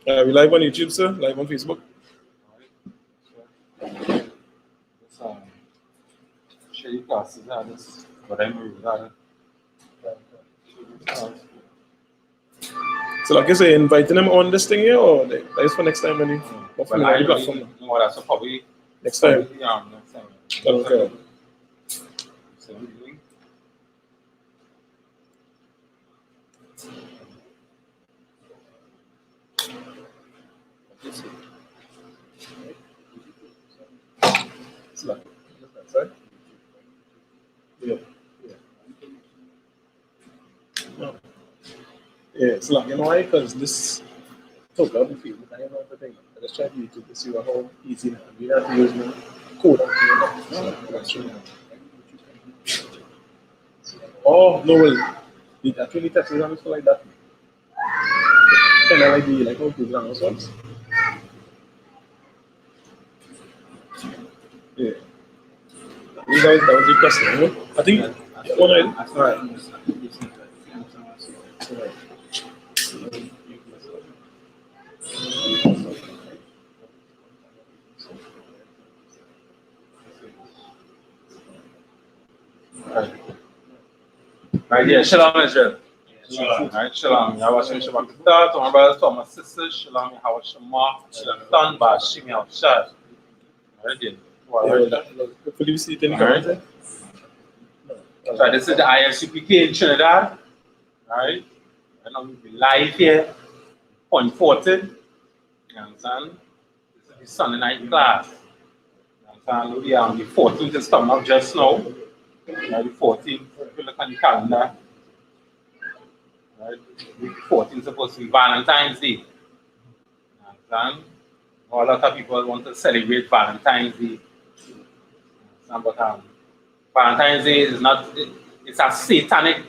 We live on YouTube, sir. Live on Facebook. Share your classes, that's what I'm doing. So, like I say, inviting them on this thing here, or that is for next time when you Well, I really know that's probably next time. Yeah, next time. Okay. Yeah. Yeah, it's like, you know why? Because this took out the field. I don't know the thing. I just tried YouTube to see how easy it is. We have to use no code. Oh, no, well, it actually touches on it like that. Kind of like the, like how Google and ourselves. Yeah. That was the question, you know? I think one I, alright. Right, yeah, shalom Israel. Right, shalom. Yahweh Shabbat Kedah, to my brothers, to my sisters, shalom, Yahweh Shema, shalom, Bashim Yahshad. Right, yeah. Hopefully we see it in the comments. So this is the ISUPK in Trinidad. Right? And now we'll be live here, point 14. You understand? This is the Sunday night class. You understand? The 14th is coming up just now. Right, the 14th, if you look on the calendar. Right? The 14th is supposed to be Valentine's Day. You understand? A lot of people want to celebrate Valentine's Day. But Valentine's Day is not, it's a satanic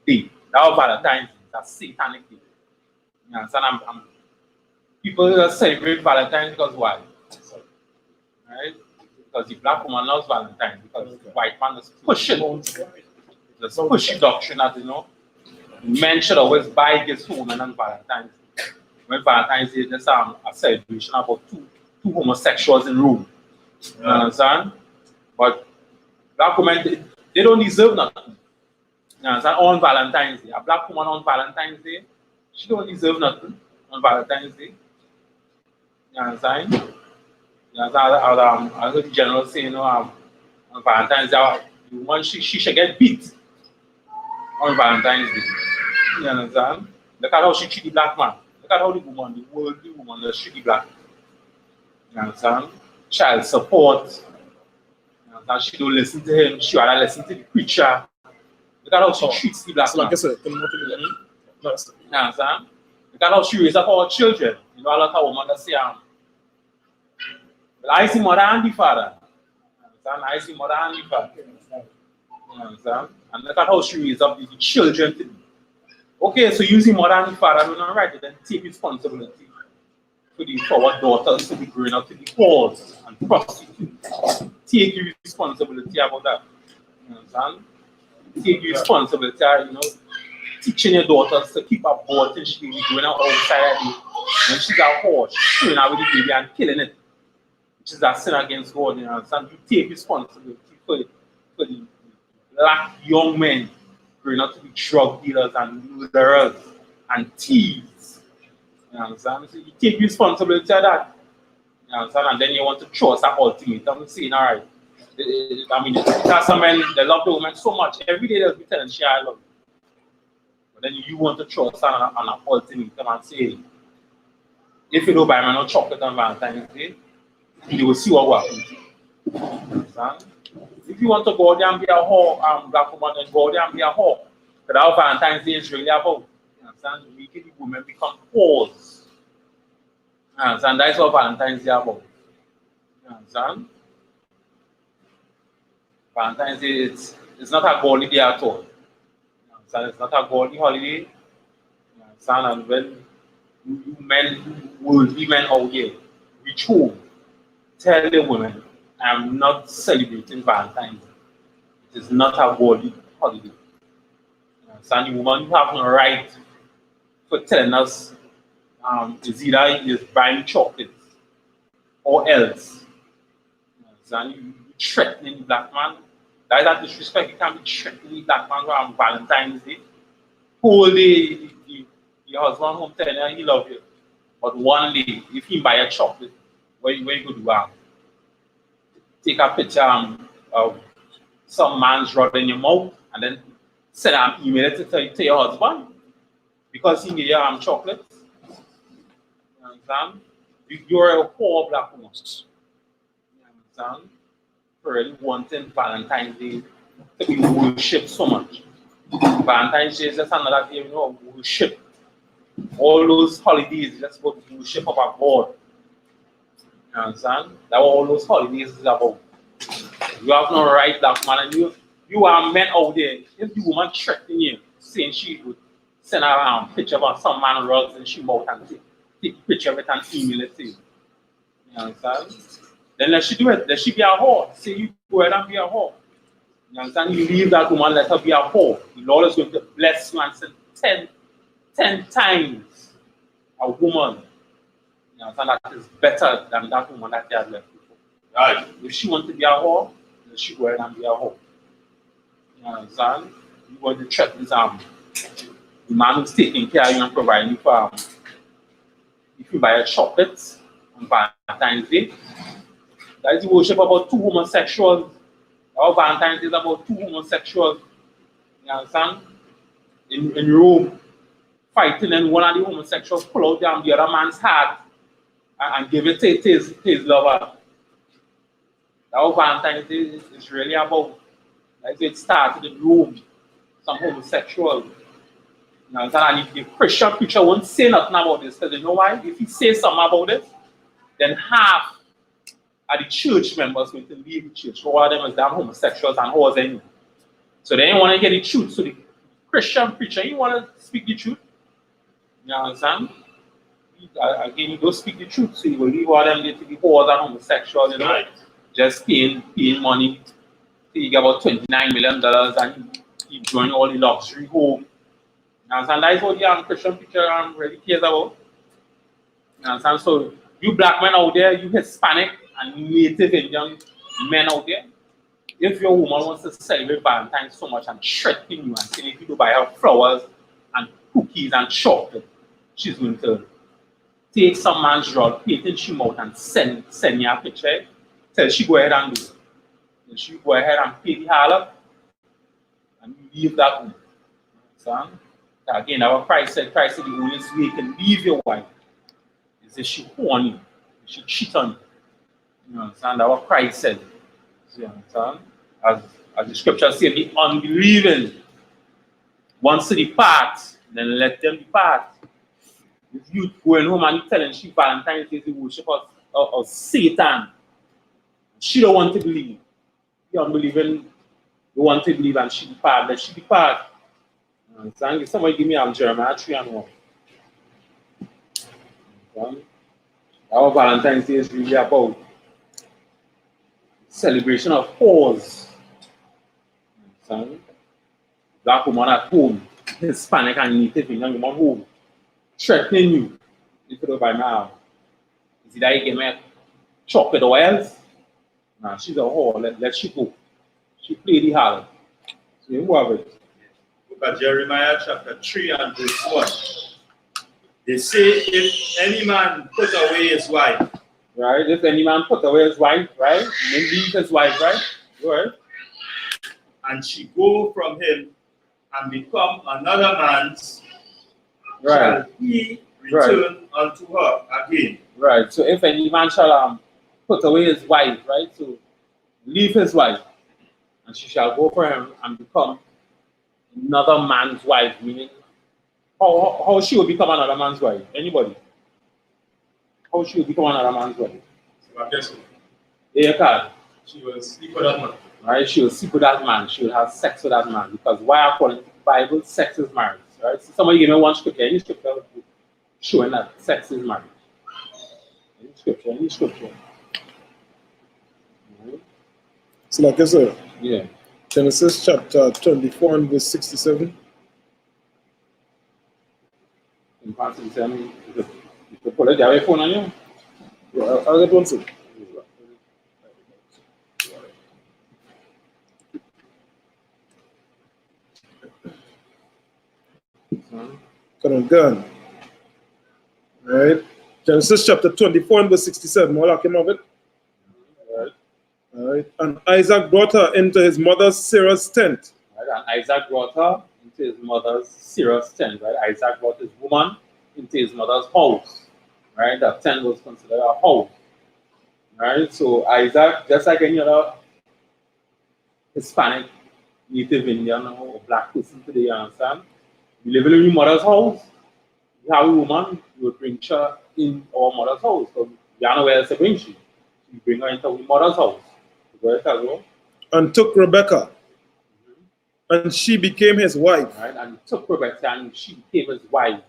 day. That was Valentine's Day, it's a satanic day. You understand? People celebrate Valentine's because why? Right? Because the black woman loves Valentine's, because the white man is pushing. There's pushing doctrine that, you know, men should always buy gifts for women on Valentine's Day. When Valentine's Day, there's a celebration about two homosexuals in Rome. You understand? But black women, they don't deserve nothing. You understand? On Valentine's Day. A black woman on Valentine's Day, she don't deserve nothing on Valentine's Day. You understand? You understand? I heard the general say, you know, on Valentine's Day, the woman, she should get beat on Valentine's Day. You understand? Look at how she treat the black man. Look at how the woman, the worldly woman, does treat the black man. You understand? Child support. Now she don't listen to him, she rather listen to the preacher. Look at how she treats the black man. Like I said, you understand? Look at how she raises up our children. You know, a lot of women that say, well, I see mother and the father. You understand? I see mother and the father. You understand? And look at how she raises up the children to me. Okay, so using mother and the father, do not right, then take responsibility for our daughters to be growing up to be whores and prostitutes. Take your responsibility about that. You understand? Take your responsibility, you know, teaching your daughters to keep her board till she be going out outside when she's a whore, she's throwing her with the baby and killing it, which is a sin against God. You understand? You take responsibility for the black young men growing up to be drug dealers and murderers and thieves. You understand? So you take responsibility of that. You understand? And then you want to throw us an ultimatum saying, all right. I mean, there's some men, they love the woman so much. Every day they'll be telling she I love you. But then you want to throw us an ultimatum and say, if you don't buy me no chocolate on Valentine's Day, you will see what will happen. You understand? If you want to go there and be a whore, black woman, then go there and be a whore. Because how Valentine's Day is really about. You understand? Making the women become whores. You understand? That's what Valentine's Day is about. You understand? Valentine's Day it's not a godly day at all. You understand? It's not a godly holiday. You understand? And when you men, worldly men out here, reach home, tell the women, I am not celebrating Valentine's Day. It is not a godly holiday. You understand? The woman, you have no right for telling us is either is buying chocolates or else. And you threatening the black man. That is that disrespect. You can't be threatening the black man on Valentine's Day. Whole day, your husband home telling you he love you. But one day, if he buy a chocolate, where you go do? Take a picture of some man's rod in your mouth and then send an email to your husband because he gave you chocolate. You understand? You're a poor black woman. You understand? Really wanting Valentine's Day to be worshipped so much. Valentine's Day is just another day, you know, worship. All those holidays is just about worship of our God. You understand? That's what all those holidays is about. You have no right, black man, and you are men out there. If the woman threatening you, saying she would send her a picture of some man rugs and she mouth and take a picture of it and email it to you. You understand? Then let she do it. Let she be a whore. Say you go ahead and be a whore. You understand? You leave that woman, let her be a whore. The Lord is going to bless you and send 10 times a woman. You understand? That is better than that woman that they had left before. Right? If she wants to be a whore, let she go ahead and be a whore. You understand? You want to threaten the man who's taking care of you and providing you for if you buy a chocolate on Valentine's Day. That is the worship about two homosexuals. Our Valentine's Day is about two homosexuals. You understand? In Rome, fighting, and one of the homosexuals pull out the other man's heart and give it to his lover. Our Valentine's Day is really about, like it started in Rome, some homosexuals. You understand? And if the Christian preacher won't say nothing about this, because you know why? If he says something about it, then half are the church members going to leave the church. All of them is damn homosexuals and whores anyway. So they ain't want to get the truth. So the Christian preacher, you want to speak the truth. You understand? Again, you don't speak the truth. So you will leave all them to be whores and homosexuals, you know. Right. Just paying money. So you get about $29 million and you join all the luxury home. You understand? That is what the Christian preacher really cares about. You understand? So you black men out there, you Hispanic and Native Indian men out there, if your woman wants to celebrate Valentine's so much and threaten you and say if you buy her flowers and cookies and chocolate, she's going to take some man's rod, paint in she mouth and send you a picture. Tell she go ahead and do it. Then she go ahead and pay the harlot and you leave that woman. Understand? Again, our Christ said the only way you can leave your wife is if she horn you, if she cheat on you. You understand? Our Christ said, you understand? As the scripture says, the unbelieving wants to depart, then let them depart. If you going home and you telling she Valentine's Day is the worship of Satan, she don't want to believe. The unbelieving don't want to believe and she depart, let she depart. You understand? If somebody give me Jeremiah 3:1. Our Valentine's Day is really about celebration of whores. Black woman at home, Hispanic and Native Indian woman home, threatening you if you don't buy now. Is it that you get me chocolate or else? Nah, she's a whore, let she go. She play the harlot. So you have it. Look at Jeremiah chapter 3 and verse 1. They say if any man put away his wife. Right, if any man put away his wife, right? Then leave his wife, right? Right. And she go from him and become another man's, right. Shall he return unto her again. Right. So if any man shall put away his wife, right? So leave his wife, and she shall go for him and become another man's wife, meaning how she will become another man's wife? Anybody? How she will become another man's wife? So I guess Yeah, she will sleep with that man. Right? She will sleep with that man. She will have sex with that man. Because why according to the Bible, sex is marriage. Right? So somebody give me one scripture, any scripture showing that sex is marriage. Any scripture. Right? So like I said, yeah. Genesis chapter 24 and verse 67. You could pull it. Do you have a phone on you? Yeah, I'll get one soon. Gun. Right? Genesis chapter 24 and verse 67. More like him of it. Right. Right. And Isaac brought her into his mother Sarah's tent. Right. And Isaac brought her into his mother's Sarah's tent. Right. Isaac brought his woman into his mother's house. Right. That tent was considered a house. Right. So Isaac, just like any other Hispanic, Native Indian or black person today, you understand? You live in your mother's house. You have a woman, you would bring her in our mother's house. So you don't know where else to bring she. You bring her into our mother's house. Go ahead, as well. And took Rebekah. And she became his wife. Right? And he took Rebekah and she became his wife.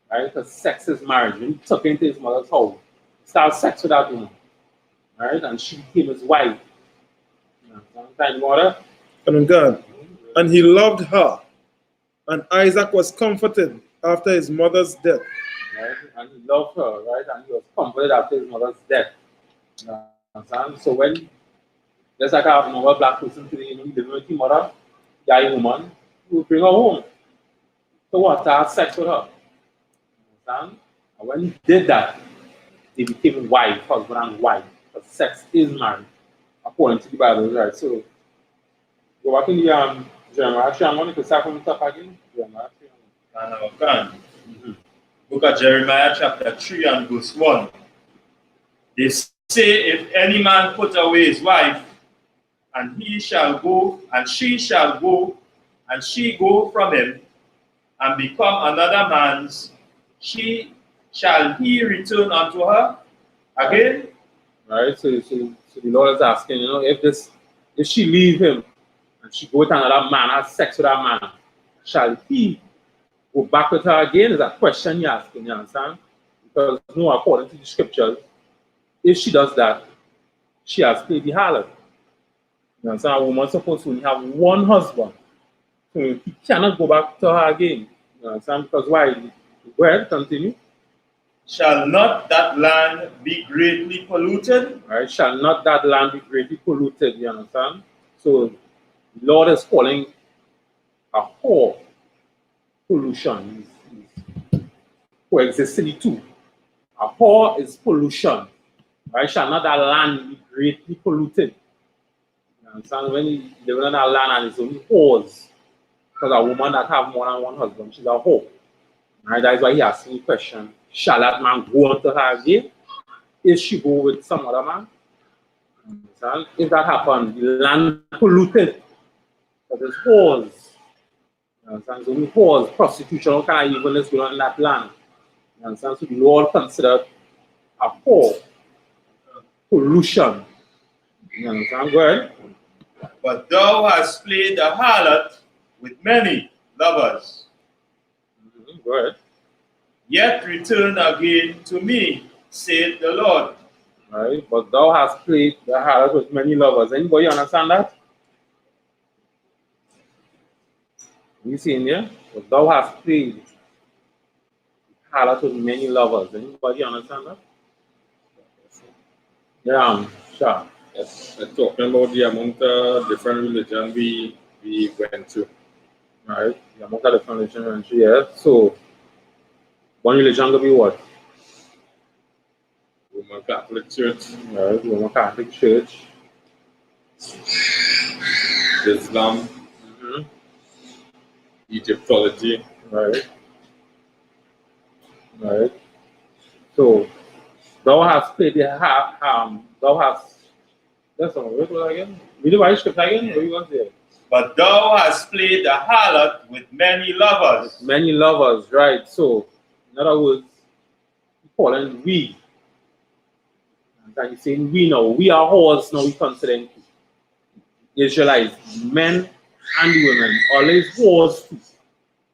Right? Because sex is marriage. When he took her into his mother's house, he started sex with that woman. Right? And she became his wife. Time water. And God. And he loved her. And Isaac was comforted after his mother's death. Right? And he loved her, right? And he was comforted after his mother's death. So when, just like I have another black person today, you know, you live with your mother, you are a woman, you bring her home. So what? To have sex with her. Understand? And when he did that, they became wife, husband and wife. Because sex is marriage, according to the Bible, right? So go back in the Jeremiah. Actually, I'm going to start from the top again. Jeremiah. Book of Jeremiah chapter 3 and verse 1. They say, if any man put away his wife, and he shall go, and she shall go, and she go from him, and become another man's, shall he return unto her again? Right. So the Lord is asking, you know, if she leave him and she go to another man, have sex with that man, shall he go back with her again? Is that question you're asking, you understand? Because no, according to the scriptures, if she does that, she has played the harlot. You understand? A woman supposed to only have one husband. So he cannot go back to her again. You understand? Because why? Go ahead, continue. Shall not that land be greatly polluted? Right? Shall not that land be greatly polluted? You understand? So the Lord is calling a whore pollution. Coexisting the two. A whore is pollution. Right? Shall not that land be greatly polluted? You understand? When you live on that land and it's only whores, because a woman that have more than one husband, she's a whore. Right? That is why he asked me the question, shall that man go on to her again? If she go with some other man? Understand? If that happens, the land polluted. Because it's whores. Understand? It's only whores, prostitution, all kind of evilness going on in that land. Understand? So the Lord considered a whore pollution. You understand? Go ahead. But thou hast played the harlot with many lovers. Go ahead. Yet return again to me, saith the Lord. Right? But thou hast played the harlot with many lovers. Anybody understand that? You see in here? But thou hast played the harlot with many lovers. Anybody understand that? Yeah, sure. Yes, we're talking about the amount of different religion we went to. Right? The amount of different religion we went to, yeah. So one religion could be what? Roman Catholic Church, Right, Roman Catholic Church. Islam, Egyptology. Right. Right. So thou hast played the thou hast that's all. What was again? Read the right script again. What are you going to say? But thou hast played the harlot with many lovers. Many lovers, right? So, in other words, calling we. And he's saying we now. We are whores now. We consider Israelites, men and women. All these whores too.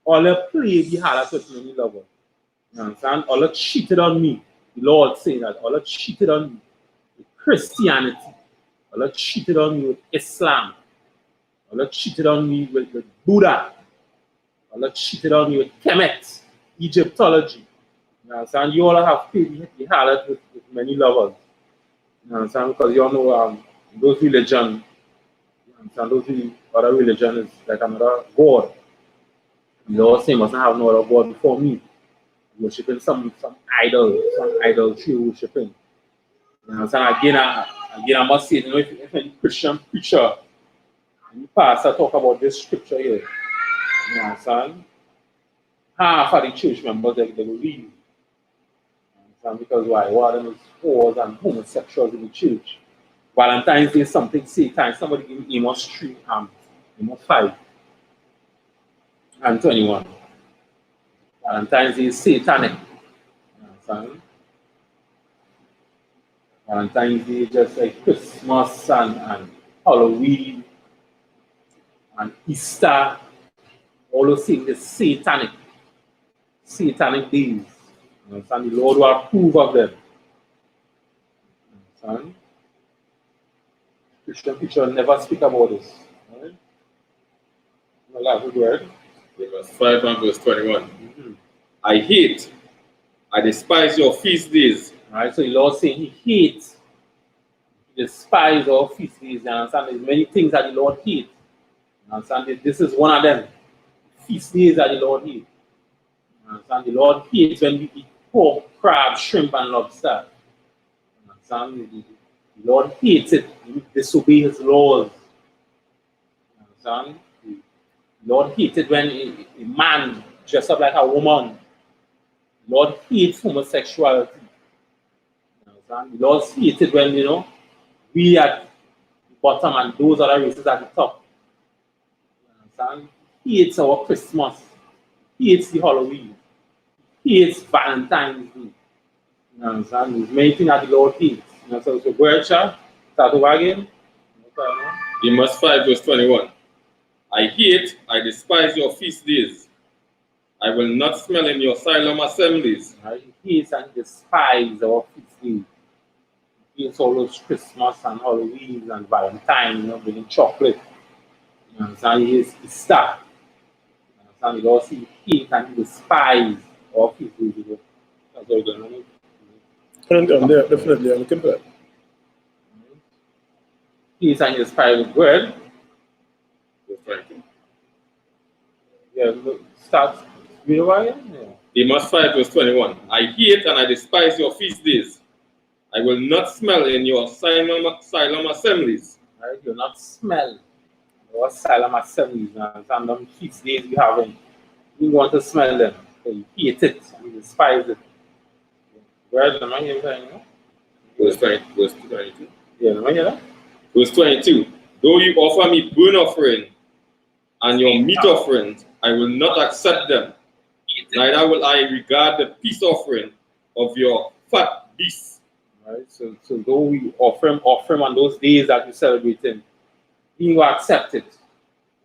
All they played the harlot with many lovers. You understand? All they cheated on me. The Lord saying that. All they cheated on me with Christianity. All they cheated on me with Islam. All they cheated on me with Buddha. All they cheated on me with Kemet, Egyptology. You understand? You all have paid the harlot with many lovers. You understand? Because you all know those religion, you understand, other religion is like another God. The Lord say mustn't have no other God before me. Worshipping some idol true worshipping. You understand? Again, I must say, you know, if any Christian preacher and pastor talk about this scripture here, you understand? Half of the church members they will leave. You understand? Because why? One of them is whores and homosexuals in the church. Valentine's Day is something Satan. Somebody give me Amos 3, Amos 5 and 21. Valentine's Day is satanic. You understand? Valentine's Day is just like Christmas and Halloween and Easter. All those things is satanic. Satanic days. You understand? The Lord will approve of them. You understand? Christian preacher never speak about this. Right? No last word. Verse 5 and verse 21. I despise your feast days. Right, so the Lord saying he hates, he despises our feast days. You understand? There's many things that the Lord hates. You understand? This is one of them. Feast days that the Lord hates. You understand? The Lord hates when we eat pork, crab, shrimp, and lobster. You understand? The Lord hates it. We disobey his laws. You understand? The Lord hates it when a man dressed up like a woman. The Lord hates homosexuality. You understand? The Lord hates it when, you know, we at the bottom and those other races at the top. You understand? He hates our Christmas. He hates the Halloween. He hates Valentine's Day. You understand? There's many things that the Lord hates. You know, so go ahead, Chad. Start over again. Amos 5 verse 21. I despise your feast days. I will not smell in your solemn assemblies. Right? He hates and despises our feast days. He hates all those Christmas and Halloween and Valentine, you know, bringing chocolate. You understand? He hates Easter. You understand? The Lord says he hates and he despises our feast days. You know? That's what we're going to do. Definitely, I'm looking for that. He hates and he despises the word. Verse 22. Yeah, start. You know why? Yeah. Amos 5 verse 21. I hate and I despise your feast days. I will not smell in your solemn assemblies. Right? You'll not smell your solemn assemblies and them feast days you have in. You want to smell them. So you hate it and you despise it. Where am I here? Verse 22. Yeah, am I here? Verse 22. Though you offer me burnt offering and your meat offerings, I will not accept them. Neither will I regard the peace offering of your fat beasts. Right? So though we offer him on those days that you celebrate him, he will accept it.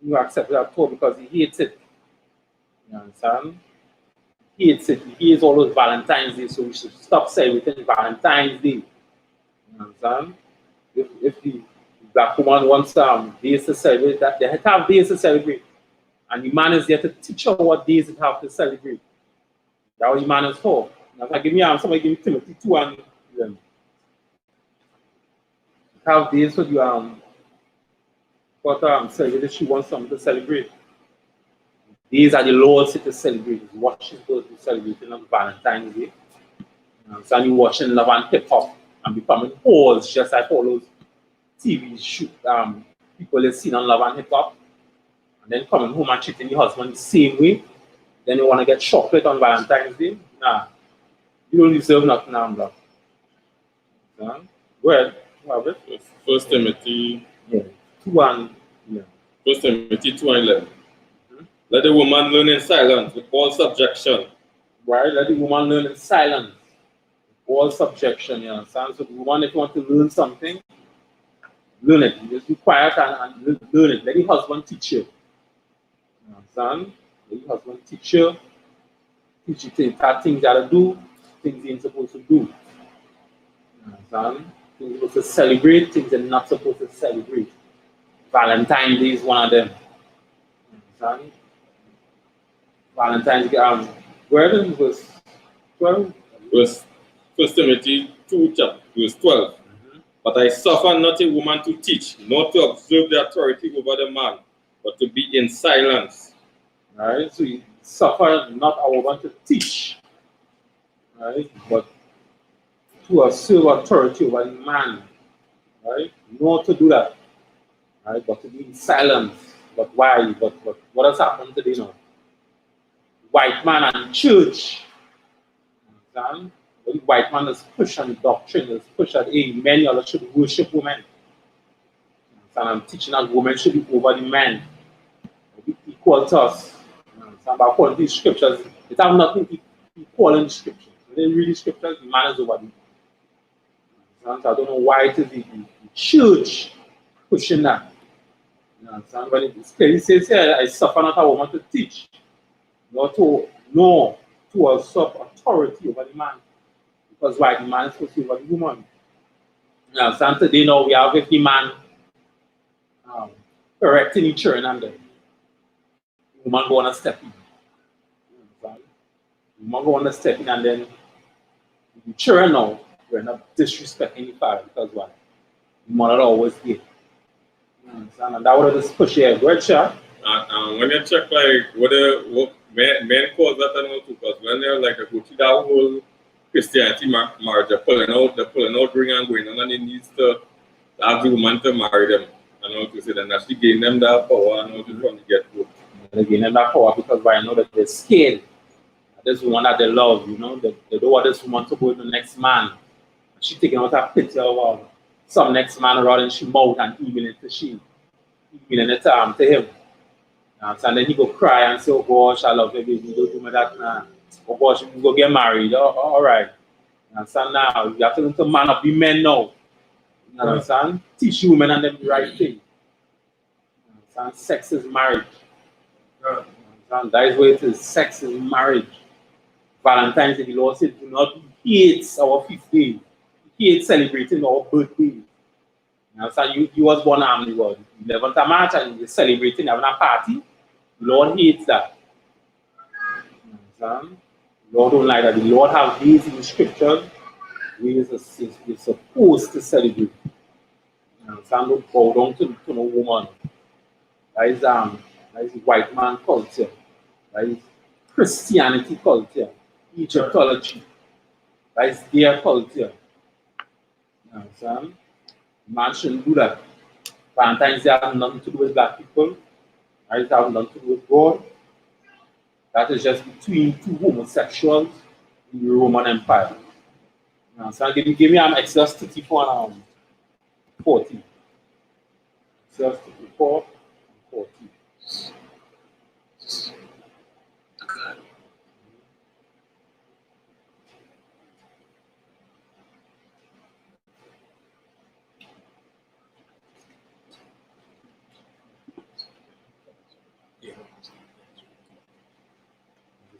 He will accept it at all because he hates it. You understand? He hates it. He hates all those Valentine's Day, so we should stop celebrating Valentine's Day. You understand? If the black woman wants days to celebrate, that they have days to celebrate. And the man is there to teach her what days it have to celebrate. That's what the man is for. Now, if I give me somebody give me Timothy 2 and have days for you celebrate. She wants something to celebrate. These are the Lord's to celebrate. It's watching those who celebrating on Valentine's Day. So you watching Love and Hip Hop and becoming whores just like all those TV shoot people they've seen on Love and Hip Hop. And then coming home and treating your husband the same way. Then you want to get chocolate on Valentine's Day? Nah. You don't deserve nothing, bro. Go ahead. Have it. 1 Timothy 2 and 1 Timothy 2 and 11. Let the woman learn in silence with all subjection. Right? Let the woman learn in silence. All subjection, you understand? So the woman, if you want to learn something, learn it. You just be quiet and learn it. Let the husband teach you. You understand? Let the husband teach you. Teach you things you gotta do, things you ain't supposed to do. You understand? Things you're supposed to celebrate, things you're not supposed to celebrate. Valentine's Day is one of them. You understand? Valentine's Day, where is this? 12. Verse 1 Timothy 2, verse 12. But I suffer not a woman to teach, nor to observe the authority over the man, but to be in silence. Right? So you suffer not a woman to teach, right? But to assert authority over the man, right? Not to do that, right? But to be in silence. But why? But what has happened today now? White man and church. Understand? The white man is pushing doctrine, is pushing hey, men you should worship women. And I'm teaching that women should be over the men. Be equal to us. Understand? But according to these scriptures, it have nothing equal in the scriptures. When they read the scriptures, the man is over the. So I don't know why it is the church pushing that. You understand? When it clearly says here, I suffer not a woman to teach, nor to usurp authority over the man. Because why? The man is supposed to be over the woman. You understand? Today now we have with the man correcting each other and the woman go on a step in. You understand? The woman go on a step in and then the children now we're not disrespecting the father because why? The mother always there. You understand? And that would just push your word, sure. And when you check like what men cause that and all too, because when they're like go to that whole Christianity marriage, they're pulling out ring and going on, and they needs to have the woman to marry them and all to say then actually gain them that power and all to from the get-go. They gain them that power because I know that they're scared. This woman that they love, you know, they don't want this woman to go to the next man. She taking out a picture of some next man around and she mouth and emailing it to him. And then he go cry and say, oh gosh, I love you, baby, don't do me that now. Oh gosh, we go get married. Oh, all right. You understand now? You have to man up the men now. You understand? Teach women and them the right thing. You understand? Sex is marriage. You understand? That is what it is. Sex is marriage. Valentine's Day, the Lord said, do not hate our 5th day. He hates celebrating our birthday. You understand? You was born on the world. 11th of March and you're celebrating, having a party. The Lord hates that. You understand? The Lord don't like that. The Lord has these in the scriptures where you're supposed to celebrate. You understand? Don't bow down to no woman. That is white man culture. That is Christianity culture. Egyptology. That is their culture. You understand? Man shouldn't do that. Valentine's Day has nothing to do with black people. Right? It has nothing to do with God. That is just between two homosexuals in the Roman Empire. You understand? Give me Exodus 34 and 40. Exodus 34 and 40.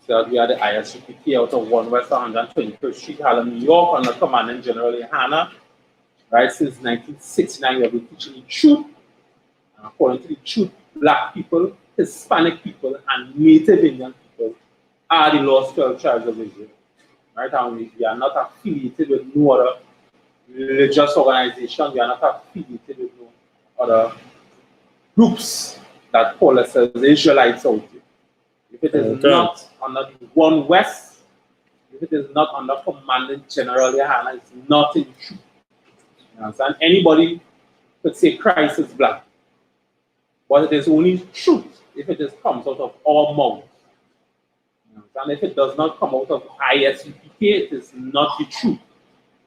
So we are the ISUPK out of 1 West 121st Street, Harlem, New York, under Commandant General Hannah. Right, since 1969, we have been teaching the truth. And according to the truth, black people, Hispanic people, and Native Indian people are the lost 12 tribes of Israel. Right, and we are not affiliated with no other religious organization. We are not affiliated with no other groups that call themselves Israelites out there. If it is not under the 1 West, if it is not under Commandant General Hannah, it's not in truth. You understand? Anybody could say Christ is black, but it is only truth if it comes out of our mouth. You understand? If it does not come out of ISUPK, it is not the truth.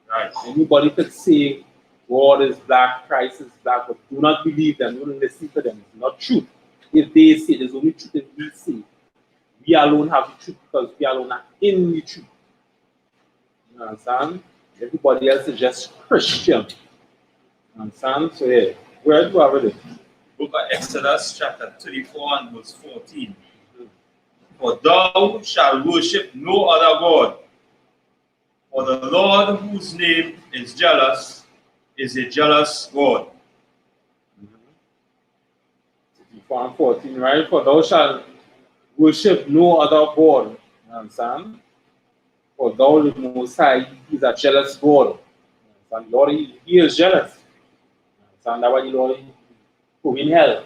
Right? Anybody could say God is black, Christ is black, but do not believe them, don't listen to them. It's not true. If they say there's only truth if we say, we alone have the truth because we alone are in the truth. You understand? Everybody else is just Christian. You understand? So yeah, where do I read it? Book of Exodus chapter 34 and verse 14. For thou shalt worship no other God, for the Lord whose name is jealous is a jealous God. 34 and 14, right? For thou shalt worship no other God. You understand? For God the Most High, He's a jealous God. And Lord, He is jealous. And that's why the Lord put in hell.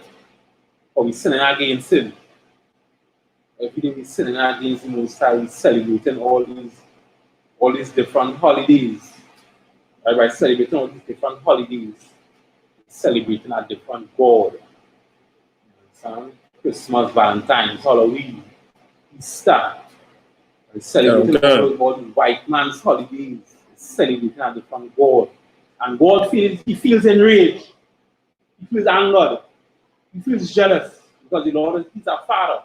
For we sinning against Him. Every day we sinning against the Most High, we celebrating all these different holidays. Right? By celebrating all these different holidays, celebrating a different God. Christmas, Valentine's, Halloween, Easter. Celebrating all the white man's holidays, celebrating a different God. And God feels enraged, he feels angered, he feels jealous because the Lord is a father.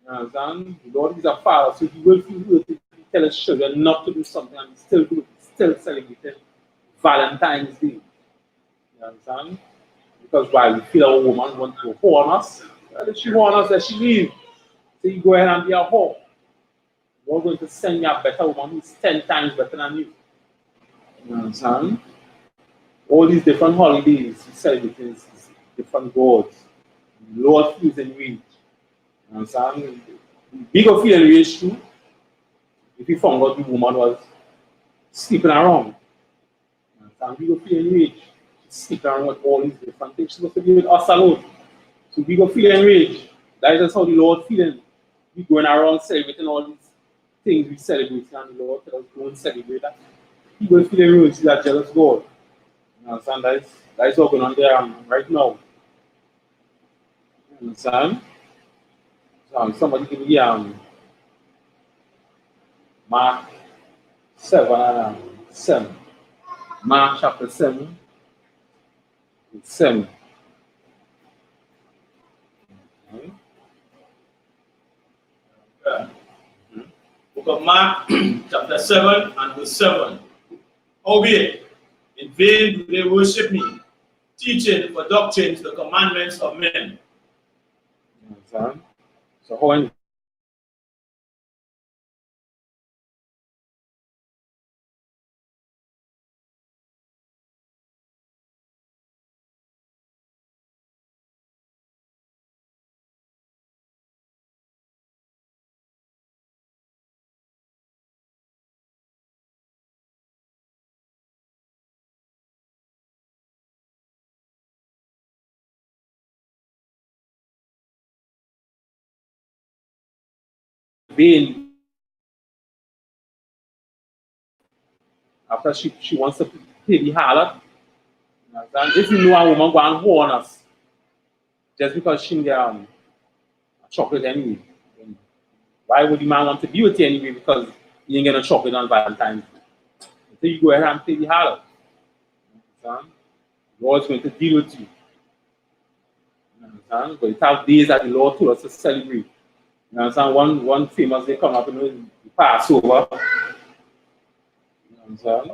You understand? The Lord is a father, so He will feel hurt if He tells His children not to do something and still do it, still celebrating Valentine's Day. You understand? Because while we feel our woman wants to horn us, if she horn us, that she leave. So you go ahead and be a whore. We're going to send you a better woman who's 10 times better than you. You understand? All these different holidays, we celebrate different gods. The Lord feels enraged. You understand? We go feel enraged too if we found out the woman was sleeping around. You understand? We go feel enraged. Sleeping around with all these different things. She's supposed to be with us alone. So we go feel enraged. That is just how the Lord feeling. We going around celebrating all these things we celebrate, and the Lord tells us don't celebrate that. He will feel enraged. He's a jealous God. You understand? That is what's going on there right now. You understand? Somebody give me Mark 7. Mark chapter 7. 7. Book of Mark, chapter 7 and verse 7. Howbeit, in vain do they worship me, teaching for doctrines the commandments of men. So how vain after she wants to pay the harlot. If you know a woman go and horn us just because she get a chocolate anyway, then why would the man want to be with you anyway because you ain't get no chocolate on Valentine's Day? So you go ahead and pay the harlot. The Lord's going to deal with you. But it have days that the Lord told us to celebrate. You understand? One famous day come up in the Passover. You understand?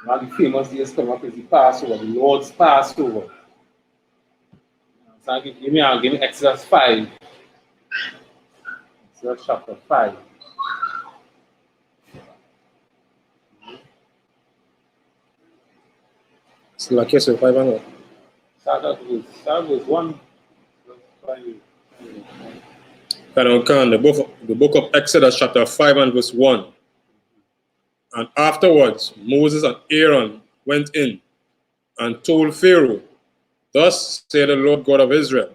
One of the famous days come up is the Passover, the Lord's Passover. You understand? Give me Exodus 5. Exodus chapter 5. It's like yes, 5 and 1. Start with 1. The book of Exodus, chapter 5 and verse 1. And afterwards, Moses and Aaron went in and told Pharaoh, Thus said the Lord God of Israel,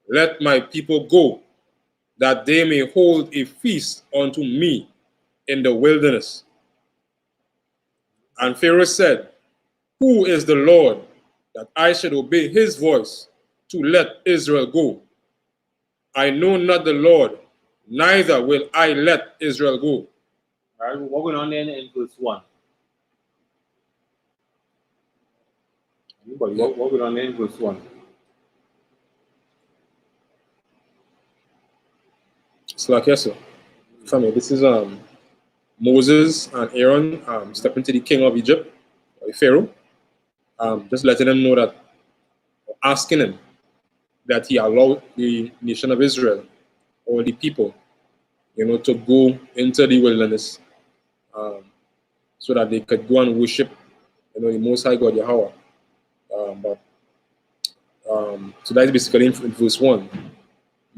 Let my people go, that they may hold a feast unto me in the wilderness. And Pharaoh said, Who is the Lord, that I should obey his voice to let Israel go? I know not the Lord, neither will I let Israel go. All right, what going on then in verse 1? Anybody, what going on in verse 1? It's like yes, sir. Family, this is Moses and Aaron stepping to the king of Egypt, Pharaoh, just letting him know that, asking him that he allowed the nation of Israel, or the people, to go into the wilderness, so that they could go and worship, the Most High God Yahweh. So that's basically in verse 1.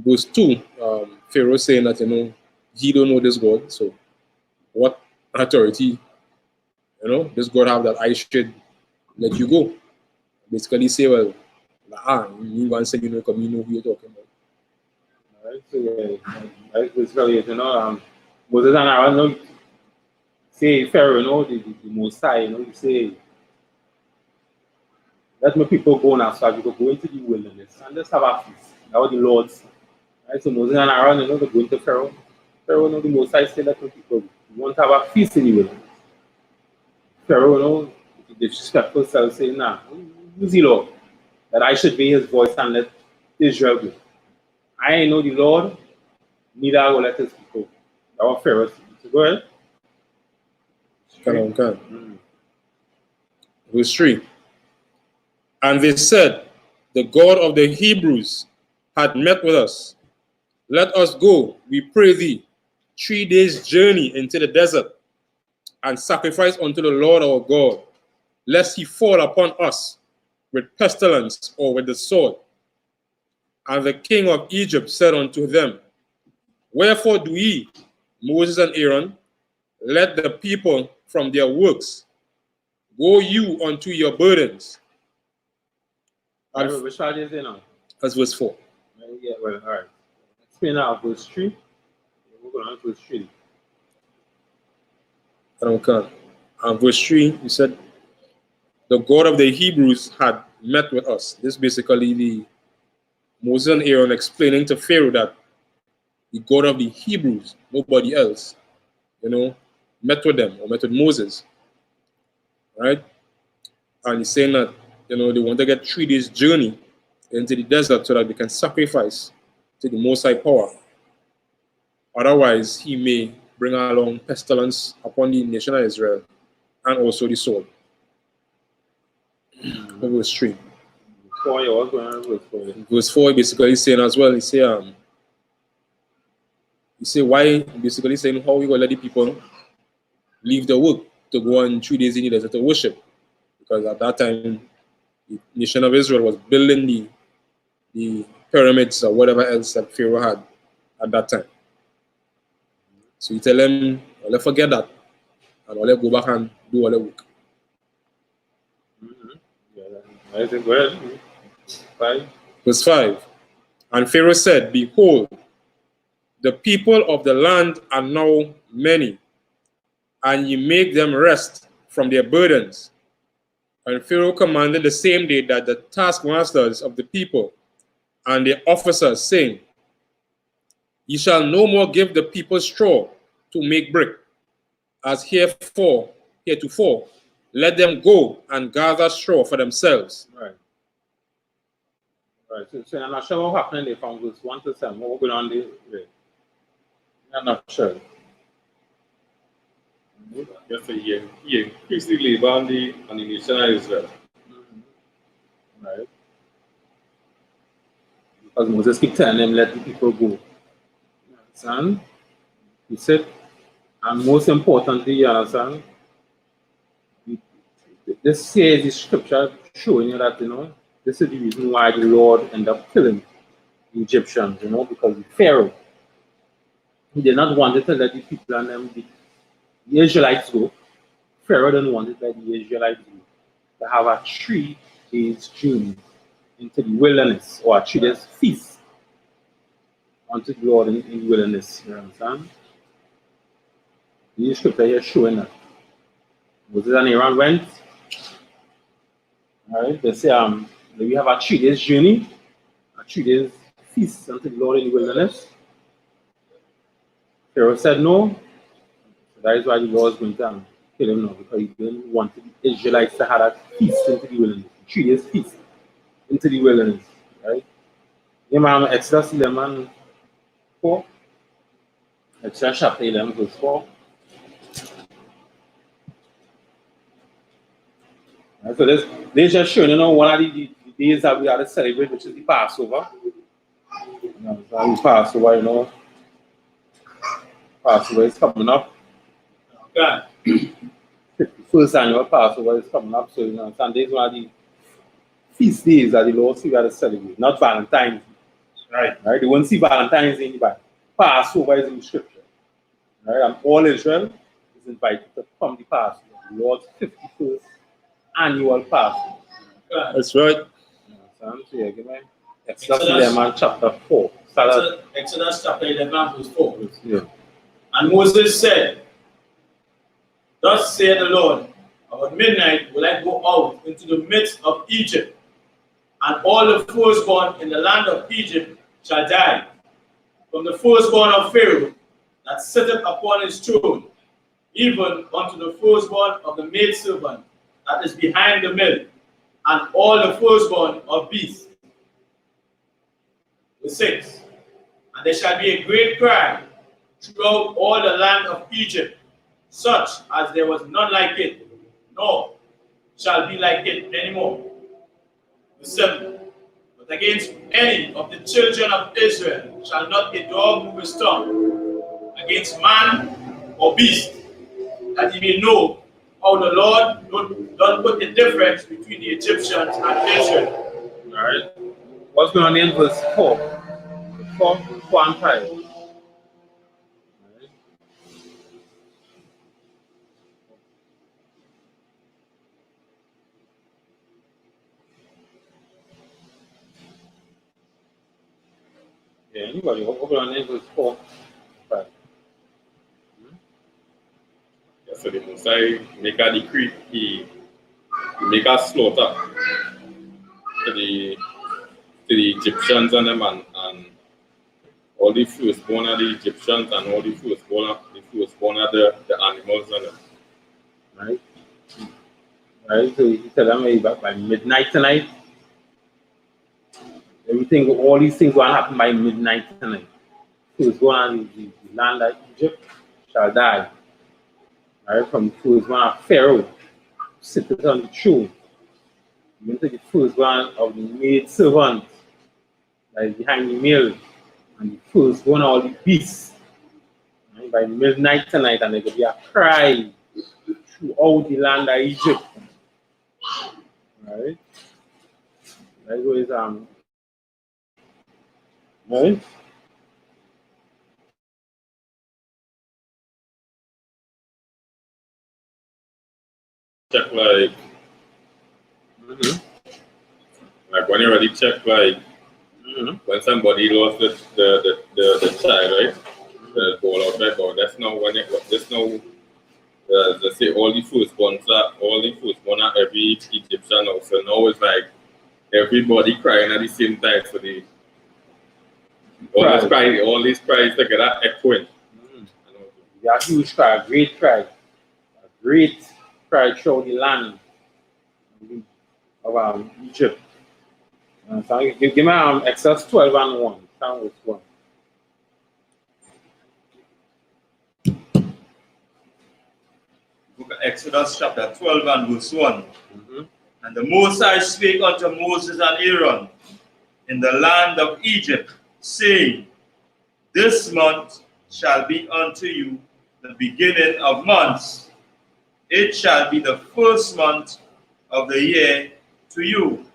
Verse 2, Pharaoh saying that, he don't know this God. So what authority, this God have that I should let you go? Basically say, well, you want to say you know, come, you know who you're talking about. Right? So right, basically, Moses and Aaron, say Pharaoh, the Most High, you say, let my people go now, so you go into the wilderness and let's have a feast. That was the Lord's. Right? So Moses and Aaron, they go into Pharaoh. Pharaoh, the Most High said, let my people go. You want to have a feast in the wilderness. Pharaoh, the disrespectful self saying, nah, who's the Lord? That I should be his voice and let Israel go. I ain't know the Lord, neither I will let his people go. That was Pharaoh. So go ahead. Verse 3. And they said, the God of the Hebrews had met with us. Let us go, we pray thee, 3 days' journey into the desert, and sacrifice unto the Lord our God, lest he fall upon us with pestilence or with the sword. And the king of Egypt said unto them, wherefore do ye, Moses and Aaron, let the people from their works, go you unto your burdens. And Which part is it now? That's verse 4. Yeah, well, all right. Explain out verse 3. We're going on to verse 3. And verse 3, he said, the God of the Hebrews had met with us. This is basically the Moses and Aaron explaining to Pharaoh that the God of the Hebrews, nobody else, met with them or met with Moses. Right? And he's saying that, they want to get 3 days journey into the desert so that they can sacrifice to the Most High power. Otherwise, he may bring along pestilence upon the nation of Israel and also the sword. Verse 3. Verse 4 basically saying as well, he say why, basically saying how we going to let the people leave the work to go on 3 days in the desert to worship. Because at that time, the nation of Israel was building the pyramids or whatever else that Pharaoh had at that time. So you tell them, let's forget that, and let's go back and do all the work. Verse 5. And Pharaoh said, behold, the people of the land are now many, and ye make them rest from their burdens. And Pharaoh commanded the same day that the taskmasters of the people and the officers, saying, ye shall no more give the people straw to make brick, as heretofore, let them go and gather straw for themselves. Right. So I'm not sure what happened there from verse 1 to 7. What going on there? I'm not sure. Yes, he increased the labor on the nation of Israel. Right. Because Moses kept telling them, let the people go. You understand? He said, and most importantly, you understand, this says the scripture showing you that, this is the reason why the Lord ended up killing the Egyptians, because the Pharaoh, he did not want to let the people and them, the Israelites go. Pharaoh didn't want to let the Israelites go. To have a 3 days journey into the wilderness, or a 3 days feast unto the Lord in the wilderness. You understand? The scripture here showing that. Moses and Aaron went. Alright, they say we have a 3 days journey, a 3 days feast unto the Lord in the wilderness. Pharaoh said no. So that is why the Lord is going to kill him now, because he didn't want the Israelites to have a feast into the wilderness, 3 days feast into the wilderness. Right? Exodus 11, 4. Exodus chapter 11, verse 4. Right, so this just showing, one of the days that we had to celebrate, which is the Passover. So the Passover, Passover is coming up. Okay. First annual Passover is coming up, so Sunday is one of the feast days that the Lord see we had to celebrate, not Valentine's. Right? They won't see Valentine's in the Bible. Passover is in the scripture. Right? And all Israel is invited to come the Passover, the Lord's 51st annual Passover. That's right. So yeah, give me Exodus 11 chapter 4. Exodus chapter 11 verse 4. Yeah. And Moses said, Thus saith the Lord, about midnight will I go out into the midst of Egypt, and all the firstborn in the land of Egypt shall die, from the firstborn of Pharaoh that sitteth upon his throne, even unto the firstborn of the maidservant that is behind the mill, and all the firstborn of beasts. Verse 6. And there shall be a great cry throughout all the land of Egypt, such as there was none like it, nor shall be like it anymore. Verse 7. But against any of the children of Israel shall not a dog move his tongue, against man or beast, that he may know how the Lord don't put a difference between the Egyptians and Israel. All right. What's going on in verse 4? 4 and 5. Yeah, anybody open on in verse 4 and 5. Yeah, so the Mosai make a decree, he make a slaughter to the Egyptians and them, and all the firstborn of the Egyptians and all the firstborn of the animals and them. Right? Right? So you tell them by midnight tonight, everything, all these things will happen by midnight tonight. So it's going on the land of Egypt shall die. Right? From the first one of Pharaoh, sitteth on the throne. You take the first one of the maid servant that is behind the mill, and the first one of all the beasts. Right? By midnight tonight, and there will be a cry throughout the land of Egypt. Right? That goes right? Check like when you already check like when somebody lost the child, right? The ball out right, or that's now when that's now they say all the firstborn of every Egyptian now. So now it's like everybody crying at the same time for the all these cries together echoing. Yeah, a huge cry, a great cry throughout the land of Egypt. So give me Exodus 12 and 1. Start with 1. Book of Exodus chapter 12 and verse 1. And the Most High spake unto Moses and Aaron in the land of Egypt, saying, This month shall be unto you the beginning of months. It shall be the first month of the year to you.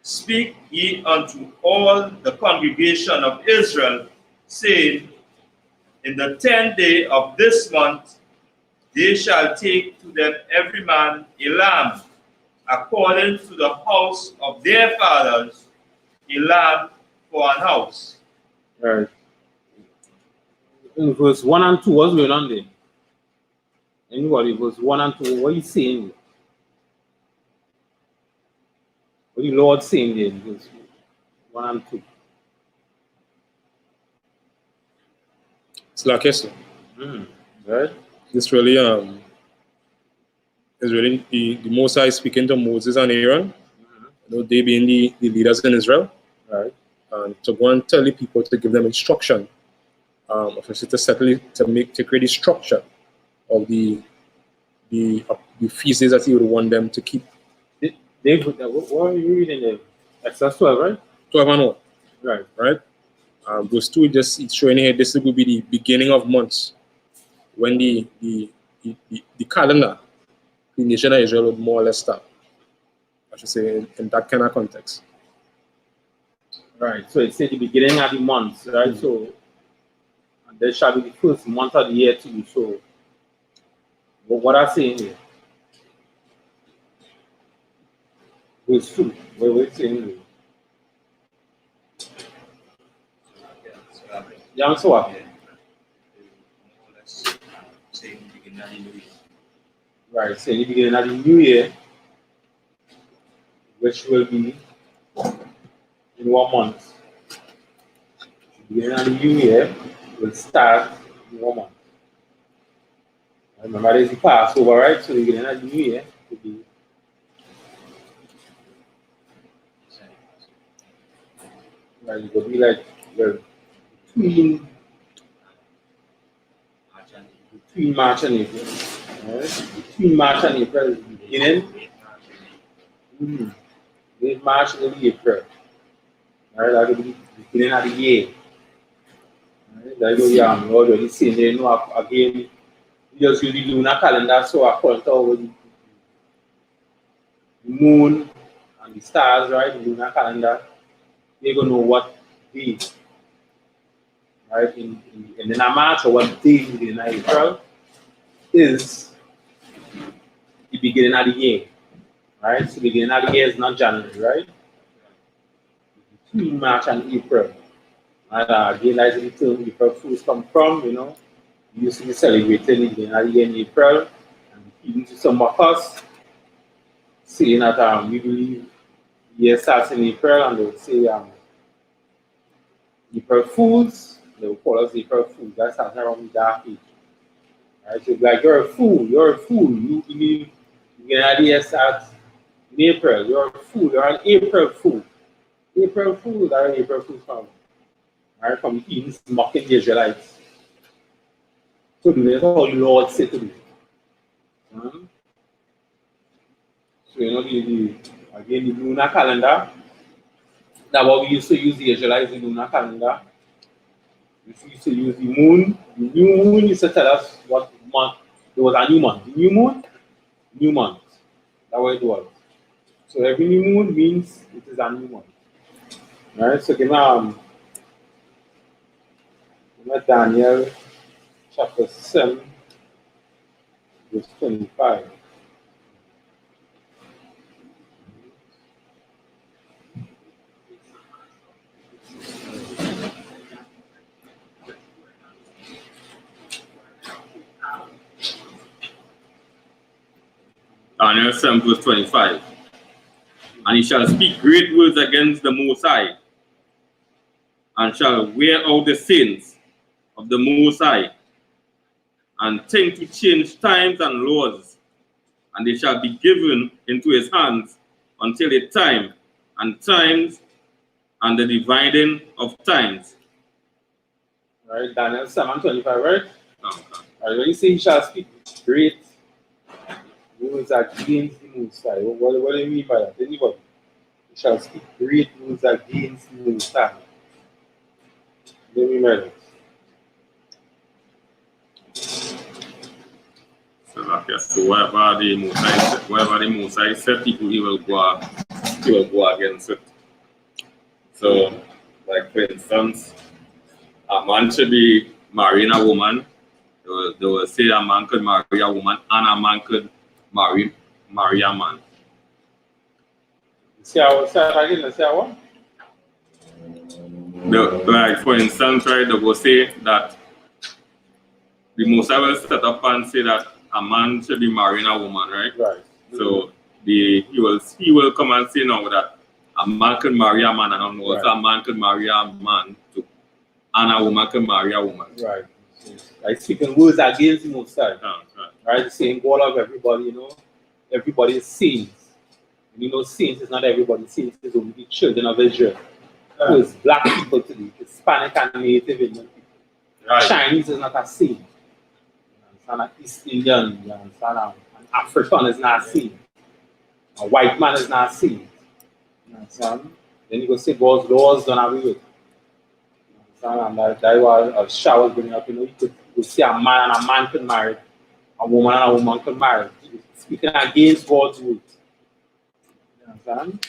Speak ye unto all the congregation of Israel, saying, In the 10th day of this month they shall take to them every man a lamb, according to the house of their fathers, a lamb for an house. Right. In verse 1 and 2, what's going on there? Anybody, verse 1 and 2, what are you saying? What is the Lord saying there in verse 1 and 2? It's like yes, sir. Right? This really is really the Most High speaking to Moses and Aaron. You know, they being the leaders in Israel. Right. To go and tell the people to give them instruction, obviously to create the structure of the feast days that he would want them to keep. David, what are you reading there? Exodus 12, right? 12 and 1. Right. Right? Verse 2 it's showing here this will be the beginning of months when the calendar, the nation of Israel would more or less start. I should say in that kind of context. Right. So it's at the beginning of the month, right? So And there shall be the first month of the year to you. So, what I'm saying here? Verse 2. What we're saying here? Yeah, so what? Right, saying the beginning of the new year, which will be in 1 month. The beginning of the new year will start in 1 month. Remember, there's the Passover, right? So the beginning of the new year will be. Right, it will be like between March and April. Right? Between March and April is the beginning. Late March, early April. Right, that will be the beginning of the year. Right? That will be already seen there. You know, again, we just use the lunar calendar, so I call it over the moon and the stars, right? The lunar calendar. They're gonna know what day, right? In the March or what day in the April is the beginning of the year, right? So the beginning of the year is not January, right? Between March and April. And again, that's the term April Fools come from, you know. We used to be celebrating the beginning of the year in April, and even to some of us saying that we believe the year starts in April, and they would say April Fools. They will call us April Fools. That's around the dark age. Right? So like, you're a fool. You believe the idea starts in April. You're a fool. You're an April Fool. April Fool, that's where April Fools from. Right? From the heathens mocking the Israelites. So that's how the Lord said to me. So you know, again, the lunar calendar. That's what we used to use, the Israelites, the lunar calendar. We used to use the moon. The new moon used to tell us what month. There was a new month. The new moon, new month. That's what it was. So every new moon means it is a new month. Alright, so give me Daniel chapter 7, verse 25. Daniel 7, verse 25. And he shall speak great words against the Most High, and shall wear out the sins of the Most High, and think to change times and laws, and they shall be given into his hands until the time and times and the dividing of times. Right, Daniel 7, 25, right? Okay. Right, when you say he shall speak great words against the Most High, what do you mean by that? Anybody? He shall speak great words against the Most High. What do you mean by that? So wherever the Most High set people, he will go against it. So, like for instance, a man should be marrying a woman. They will say a man could marry a woman, and a man could marry a man. Say that again, say what? Like for instance, right, they will say that the Most High will set up and say that a man should be marrying a woman, right? Right. So he will come and say now that a man can marry a man, and also a man can marry a man too, and a woman can marry a woman. Right. Like speaking words against the Most High. Right. The same goal of everybody, you know. Everybody is saints. And you know, saints is not everybody. Saints is only the children of Israel. Who is black people today, Hispanic and Native Indian people. Right. Chinese is not a saint. An East Indian, you understand? An African is not seen. A white man is not seen. You understand? Then you go say God's laws done away with. You understand? And that was Shah was bringing up, you know, you could see a man and a man could marry, a woman and a woman could marry. Speaking against God's rules. You understand?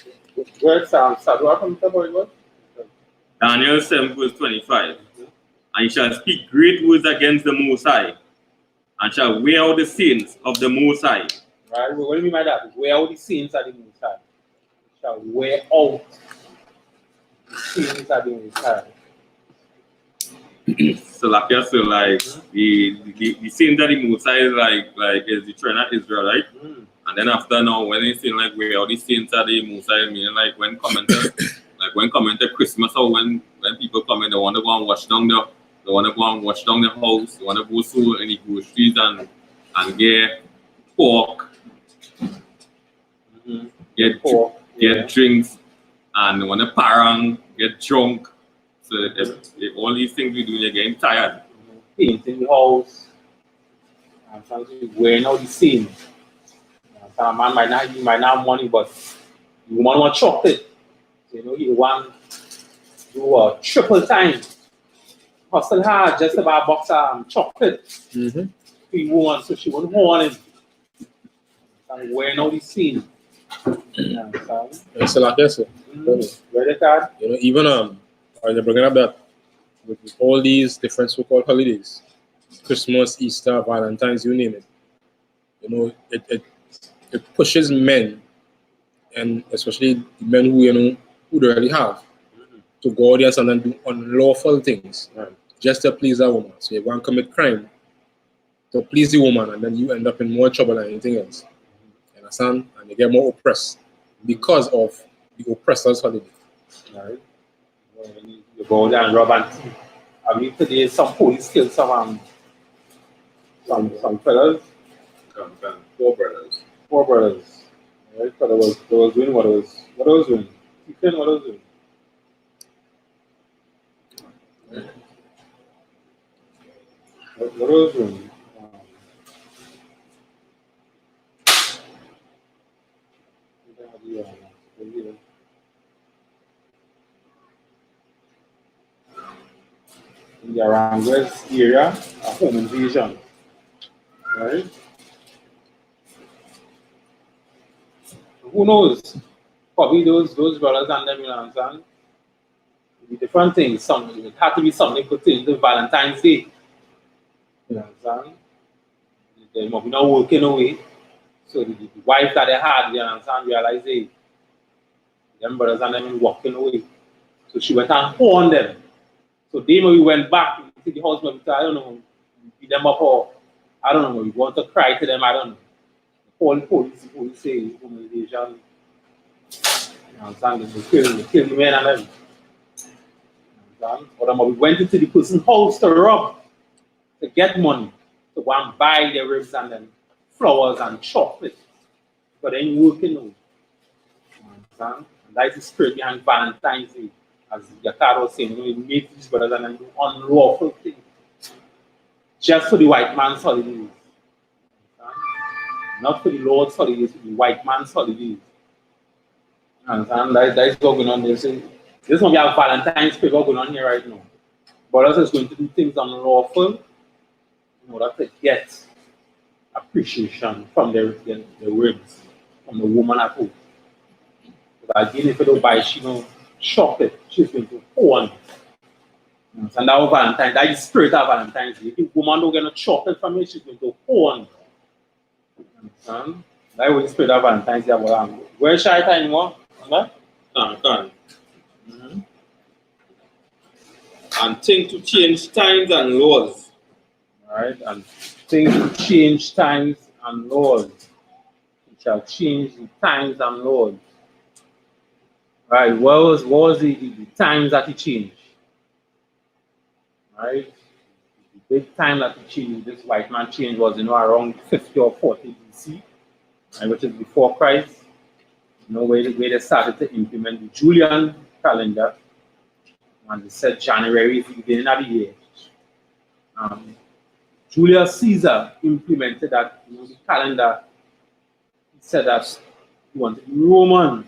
Where's Sadua from the boy? Daniel 7, verse 25. and he shall speak great words against the Most High, and shall wear out the saints of the Most High. Right? What do you mean by that? Wear out the saints of the Most High. Shall wear out the saints of the Most High. So like the saints of the Most High is like is the children of Israel, right? And then after now, when they say like wear out the saints of the Most High, meaning like when coming to Christmas, or when people come in, they want to go and wash down the house, they want to go through any groceries and get pork, get drinks, and they want to parang, get drunk. So if all these things we do, you're getting tired. Painting the house, and sometimes wearing out the same. A man might not have money, but you want chocolate. You know, you want to do a triple time. Hustle hard just to buy a box of chocolate. Mm-hmm. You want, so she wouldn't want him. And wearing all these scenes. It's like yes, sir. Very card. You know, even when you're bringing up that with all these different so-called holidays, Christmas, Easter, Valentine's, you name it. You know, it pushes men, and especially the men who they already have, to go out there and do unlawful things, just to please a woman. So you want to commit crime to please the woman, and then you end up in more trouble than anything else. You understand? And you get more oppressed because of the oppressor's holiday. Right. You go there and rob and thief. I mean, today some police killed some fellas. Four brothers. Right? So they was doing what was doing. Thiefing, what was doing. What was doing. In the Aranguez area, a home invasion. Right? Who knows? Probably those brothers and them, you understand? Different things. It had to be something put into Valentine's Day. You understand? They might be not working away. So the wife that they had, you understand, realized them brothers and them walking away. So she went and horned them. So they maybe went back to the house, maybe, I don't know, beat them up, or I don't know, we want to cry to them, I don't know. The police say humiliation. You understand? They kill the men and them. You understand? Or we went into the person's house to rob, to get money, to go and buy their ribs and then flowers and chocolate. But then you working on. You understand? And that is the spirit behind Valentine's Day. As Yakar was saying, we make these brothers and do unlawful things just for the white man's holidays. Not for the Lord's holidays, for the white man's holidays. And that is what's going on there. So, this is what we have Valentine's Day going on here right now. Brothers is going to do things unlawful in order to get appreciation from their ribs, from the woman at home. But again, if you don't buy, she don't chocolate, she's going to horn. And that was Valentine's, that is the spirit of Valentine's Day. If the woman don't get no chocolate from me, she's going to horn. Understand? That was the spirit of Valentine's Day. Where shall I tell anymore? Can. And think to change times and laws. Alright, and think to change times and laws. It shall change the times and laws. Right, what was the times that it changed? Right? The big time that it changed, this white man change was around 50 or 40 BC, right, which is before Christ. Where they started to implement the Julian calendar. And they said January is the beginning of the year. Julius Caesar implemented that the calendar. He said that he wanted the Roman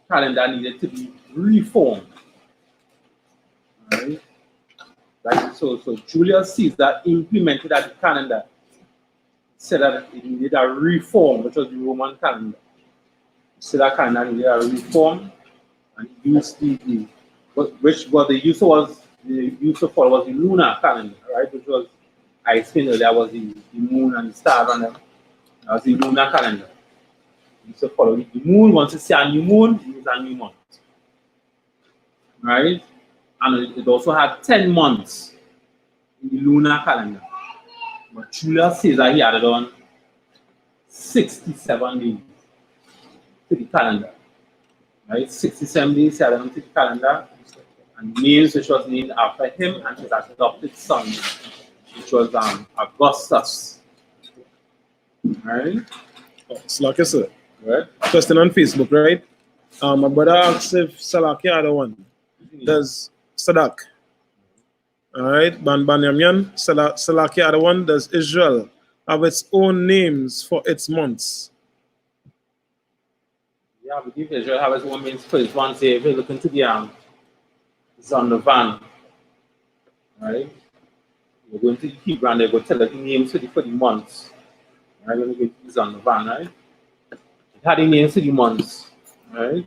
calendar needed to be reformed. Right? So Julius Caesar implemented that calendar. Said that it needed a reform, which was the Roman calendar. So that calendar needed a reform, and used which was the use was they used to follow was the lunar calendar, right? Which was, I explained earlier, was the moon and the stars on them. That was the lunar calendar. They used to follow the moon. Once you see a new moon, it was a new month. Right? And it also had 10 months in the lunar calendar. But Julius Caesar, he added on 67 days to the calendar. Right? 67 days he added on to the calendar. And names which was named after him and his adopted son, which was Augustus. Right? Salakia, sir. Right? Question on Facebook, right? My brother asks if Salakia are the one. Does Sadak? All right, Ban Yamyan, Salakia are the one. Does Israel have its own names for its months? Yeah, we give Israel have its own names for its months. If you look into the Zondervan, right? We're going to the Hebrew and they're going to tell us the names for the months. Right? When we go to the Zondervan, right? It had the names for the months, right?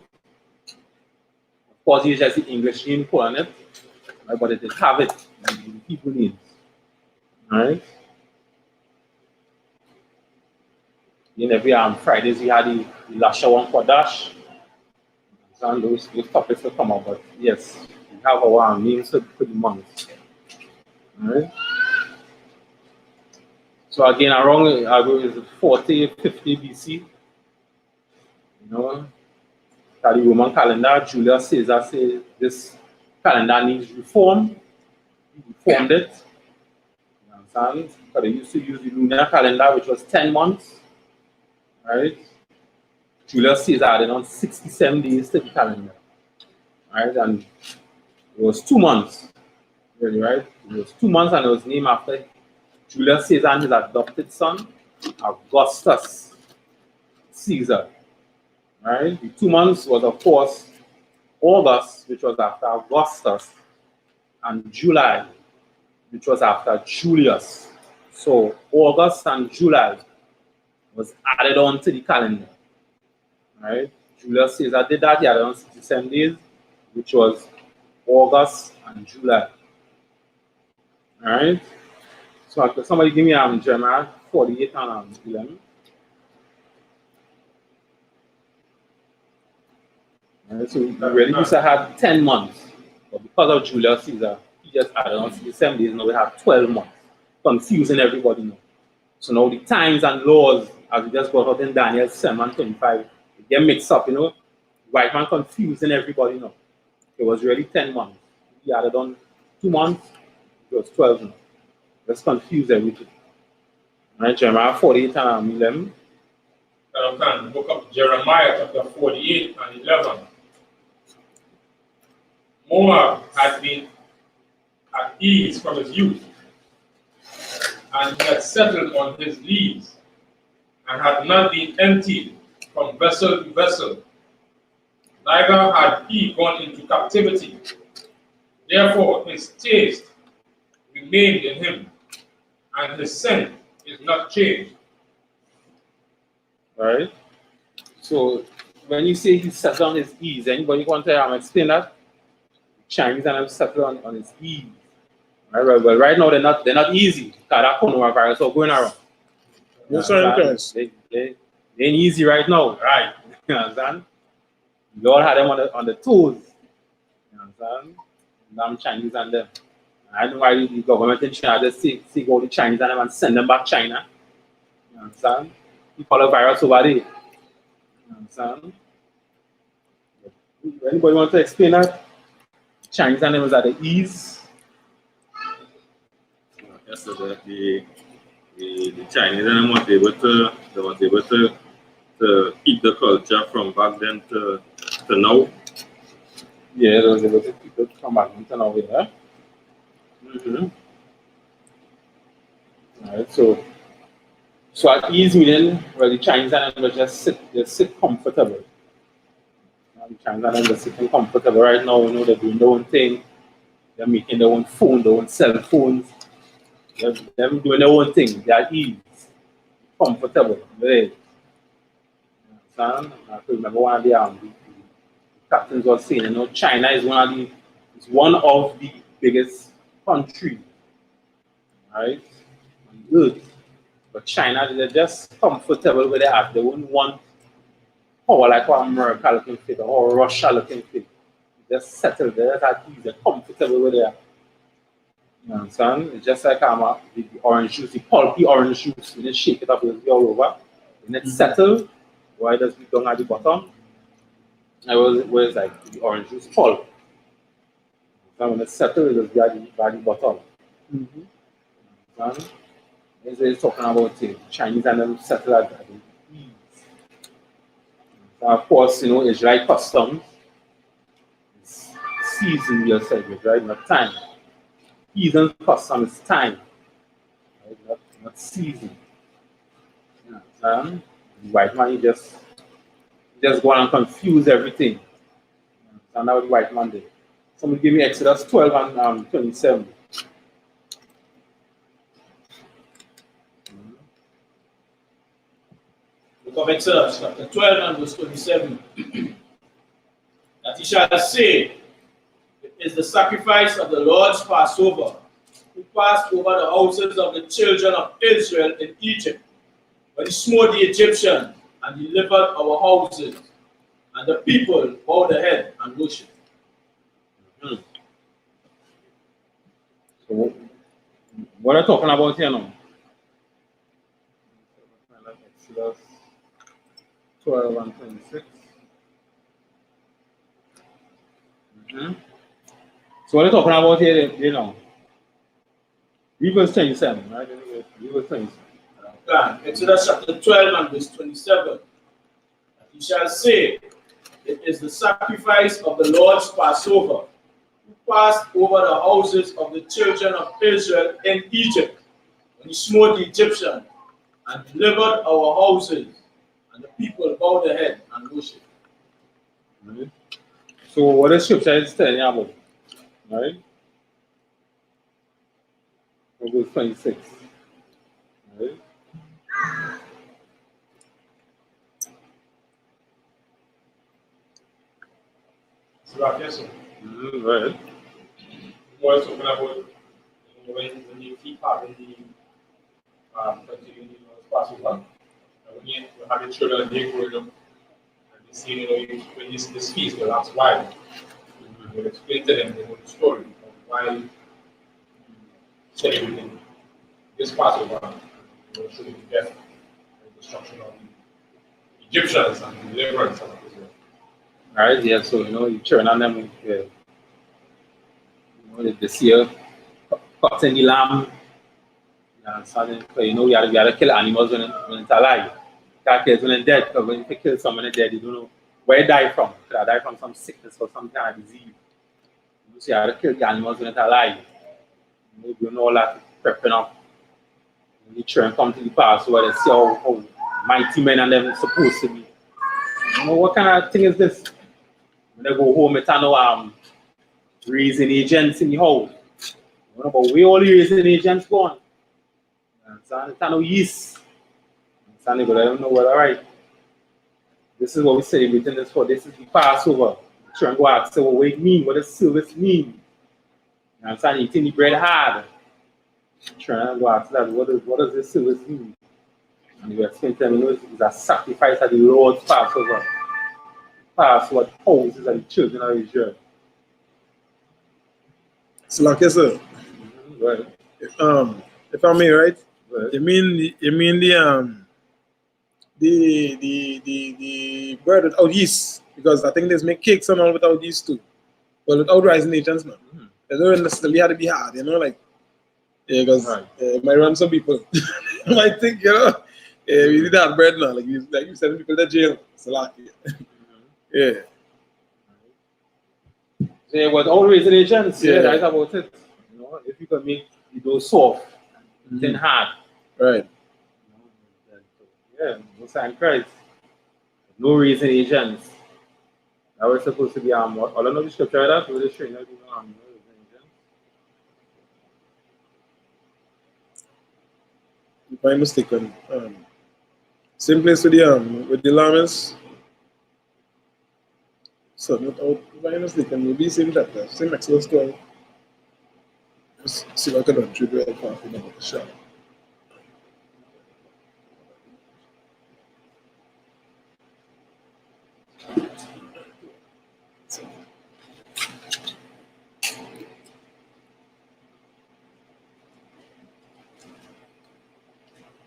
Of course, it's just the English name put on it, right? But it did have it in the Hebrew names, right? In every Fridays, we had the Lasha one for Dash. And those topics will come up, but yes, we have our names for the months. Right? So again, around 40, 50 BC, you know, that the Roman calendar, Julius Caesar said this calendar needs reform. He reformed it. You understand? But they used to use the lunar calendar, which was 10 months. Right? Julius Caesar added on 67 days to the calendar. Right? And it was 2 months. Really, right? It was 2 months and it was named after Julius Caesar and his adopted son, Augustus Caesar. Right? The 2 months was, of course, August, which was after Augustus, and July, which was after Julius. So August and July was added on to the calendar. Right? Julius Caesar did that. He added on 67 days, which was August and July. All right. So somebody give me Jeremiah 48 and 11. All right, so we really used to have 10 months, but because of Julius Caesar, he just added on 67 days. Now we have 12 months, confusing everybody now. So now the times and laws, as we just brought out in Daniel 7:25, they get mixed up. You know, white man confusing everybody now. It was really 10 months. He added on 2 months. It was 12 months. Let's confuse everything. All right, Jeremiah 48 and 11. The book of Jeremiah, chapter 48 and 11. Moab had been at ease from his youth, and he had settled on his lees, and had not been emptied from vessel to vessel. Neither had he gone into captivity. Therefore his taste remained in him, and his scent is not changed. All right. So when you say he settled on his ease, anybody want to explain that? Chinese and them settled on his ease. All right, well, right now they're not easy. Because that coronavirus all going around. No, sorry, guys. They ain't easy right now. Right. You understand? Lord had them on the toes. You understand? Them Chinese and them. I don't know why the government in China just take all the Chinese and them and send them back China. You understand? You follow virus over there. You understand? Anybody want to explain that? Chinese and them was at the ease. Yes, so the Chinese and them was able to keep the culture from back then to now. Yeah, they was able to keep it from back then to now, yeah. Mm-hmm. All right, so at ease meaning, well, the Chinese and them just sit comfortable. The Chinese and them just sitting comfortable right now. You know, they're doing their own thing. They're making their own phone, their own cell phones. They're doing their own thing. They're at ease, comfortable. Right? I remember one of the captains was saying, you know, China is one of the biggest country, right, on earth. But China, they're just comfortable where they are. They wouldn't want power like what America looking fit or Russia looking fit. Just settle there, that easy, they're comfortable where they are. You understand? It's just like the orange juice, the pulpy orange juice, when you shake it up, it'll be all over. When it's settled, why does it down at the bottom? I was like the orange juice pulp. And when it's settled, it'll be at the bottom. And they're talking about the Chinese and them settle at the ease. So of course, you know, Israeli customs, it's season you'll celebrate, right? Not time. Season custom is time, right? Not season. The white man, he just go on and confuse everything. And now the white man did. Somebody give me Exodus 12 and 27. Book of Exodus, chapter 12 and verse 27. That he shall say, it is the sacrifice of the Lord's Passover, who passed over the houses of the children of Israel in Egypt, when he smote the Egyptians and delivered our houses, and the people bowed their head and worshiped. So, what are you talking about here now? Exodus 12 and 26. So, what are you talking about here, you know? Read verse 27, right? Read verse 27. Exodus chapter 12 and verse 27. He shall say, it is the sacrifice of the Lord's Passover, who passed over the houses of the children of Israel in Egypt, when he smote the Egyptians and delivered our houses, and the people bowed their head and worshiped. Right. So what the scripture is telling you about, right? Verse 26. Right? Yes, sir. Right. What talking about when you keep having the continuing Passover, when you have the children, they growing up, and they see, you know, when this feast will last while, you will explain to them the whole story of why celebrating this Passover, you know, showing the death and destruction of the Egyptians and the deliverance of Israel. Right, yeah, so you know, you turn on them, you know, they see you cutting the lamb, you know, you gotta kill animals when it's alive. Can't kill it when it's dead, because when you kill someone dead, you don't know where it died from. Could have died from some sickness or some kind of disease. So you gotta kill the animals when it's alive. You know all that prepping up. When the children come to the Passover, they see how mighty men and them supposed to be. You know, what kind of thing is this? When they go home, it's no raising agents in the house. You know, but where all the raising agents gone? It's no yeast. But I don't know what, all right. This is what we're celebrating this for. This is the Passover. Try and go ask, so what it mean? What does service mean? You understand? Eating the bread hard. Try and go ask that. What does this service mean? And you explain to them, you know, it's a sacrifice at the Lord's Passover. Passover houses and the children of Israel. So, like I said, Right. if I may, right? Right. You mean the bread without yeast, because I think there's make cakes and all without yeast too, but without rising agents, man. It don't necessarily have to be hard, you know, like because it might run some people. might think, you know, we need that bread now, like you send people to jail. So like, yeah. Yeah, but all raising agents, that's about it. You know, if you can make the dough soft, then hard. Right. Yeah, no sign Christ. No raising agents. That was supposed to be all I know the scripture that with the string, no raising agents. If I'm mistaken, same place with the llamas. So, if I'm mistaken, maybe same chapter, same Exodus 12. Let's see if I can do real quick in the shop.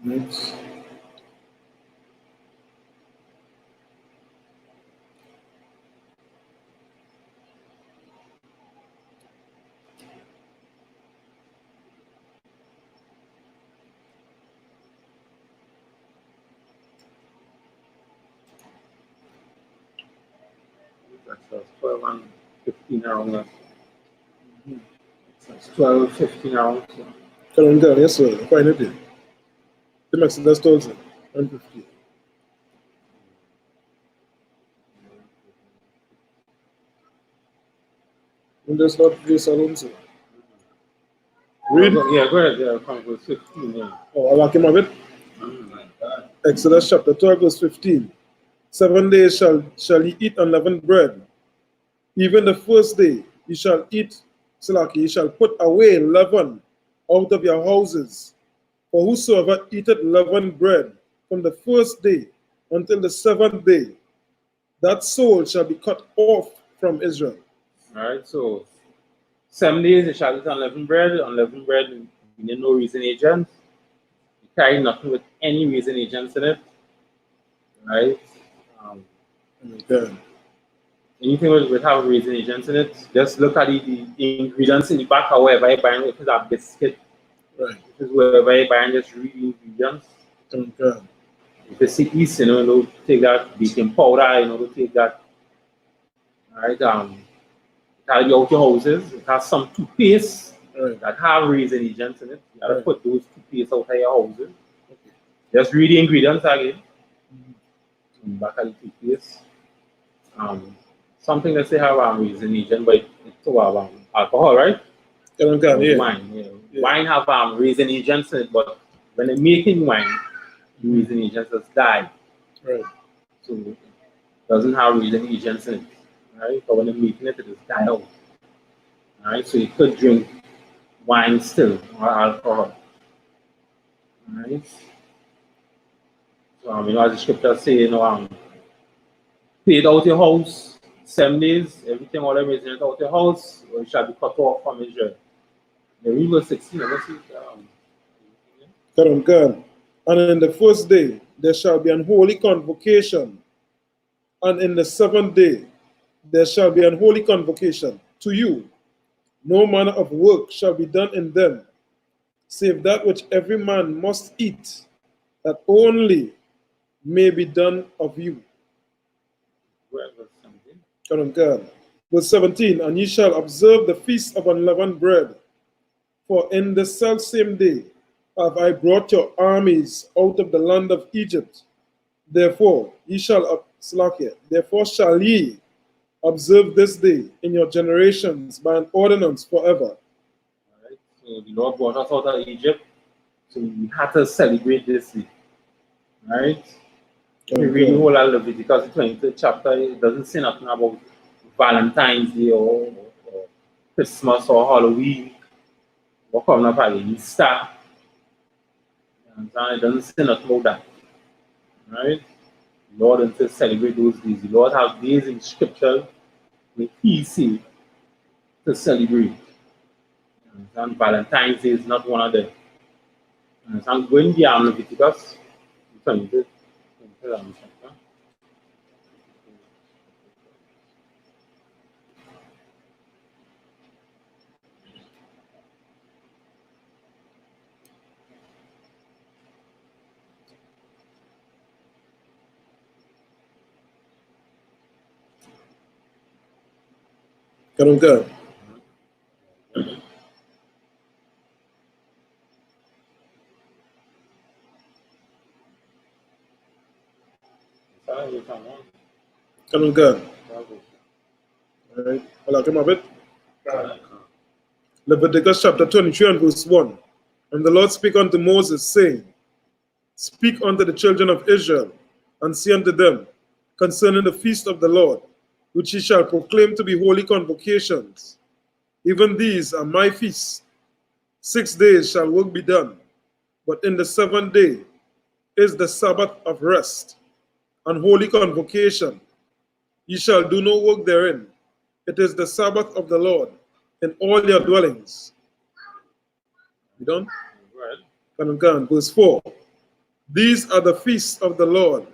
Next. That's 12 and 15 around that. That's 12, 15 around. So. Come on, yes, sir. Find it. The Exodus told you. 150. And that's not this alone, sir. Read. Yeah, go ahead. Yeah, from verse 15. Yeah. Oh, I like him of it. Exodus chapter 12, verse 15. 7 days shall ye eat unleavened bread. Even the first day ye shall eat, ye shall put away leaven out of your houses. For whosoever eateth leavened bread from the first day until the 7th day, that soul shall be cut off from Israel. All right, so 7 days you shall eat unleavened bread. Unleavened bread, you need no reason agents. You carry nothing with any reason agents in it. Right? Anything with have reason agents in it, just look at the ingredients in the back, however you buying, if it's a biscuit, right? If it's wherever you buying, just read the ingredients. If you see yeast, don't take that baking powder, don't take that. Right? It has out your houses, it has some toothpaste that have reason agents in it. You gotta put those toothpaste out of your houses. Okay. Just read the ingredients again. Back at the toothpaste. Something that they have reason agent, but it's alcohol, right? Wine. Yeah. Wine have reason agents in it, but when they're making wine, the reason agents just die. Right. So it doesn't have reason agents in it. Right? But when they're making it, it just die out. Right? So you could drink wine still or alcohol. Right? So as the scripture say, paid out your house. 7 days, everything, whatever is in out your house, or you shall be cut off from Israel. The read verse 16, let's see. And in the first day there shall be an holy convocation, and in the 7th day there shall be an holy convocation to you. No manner of work shall be done in them, save that which every man must eat, that only may be done of you. Verse 17, and ye shall observe the feast of unleavened bread, for in the selfsame day have I brought your armies out of the land of Egypt. Therefore shall ye observe this day in your generations by an ordinance forever. Right. So the Lord brought us out of Egypt, so we had to celebrate this day. Right? If you read the whole of Leviticus 23rd chapter, it doesn't say nothing about Valentine's Day or Christmas or Halloween or coming up at Easter. It doesn't say nothing about that. Right? The Lord doesn't celebrate those days. The Lord has days in Scripture where He says to celebrate. And Valentine's Day is not one of them. And I'm going beyond Leviticus 23rd. Go. All right. Well, I'll come a bit. Leviticus chapter 23 and verse 1. And the Lord spake unto Moses, saying, Speak unto the children of Israel, and say unto them, concerning the feast of the Lord, which ye shall proclaim to be holy convocations. Even these are my feasts, 6 days shall work be done, but in the 7th day is the Sabbath of rest and holy convocation. Ye shall do no work therein. It is the Sabbath of the Lord in all your dwellings. You done? Right. Verse 4. These are the feasts of the Lord,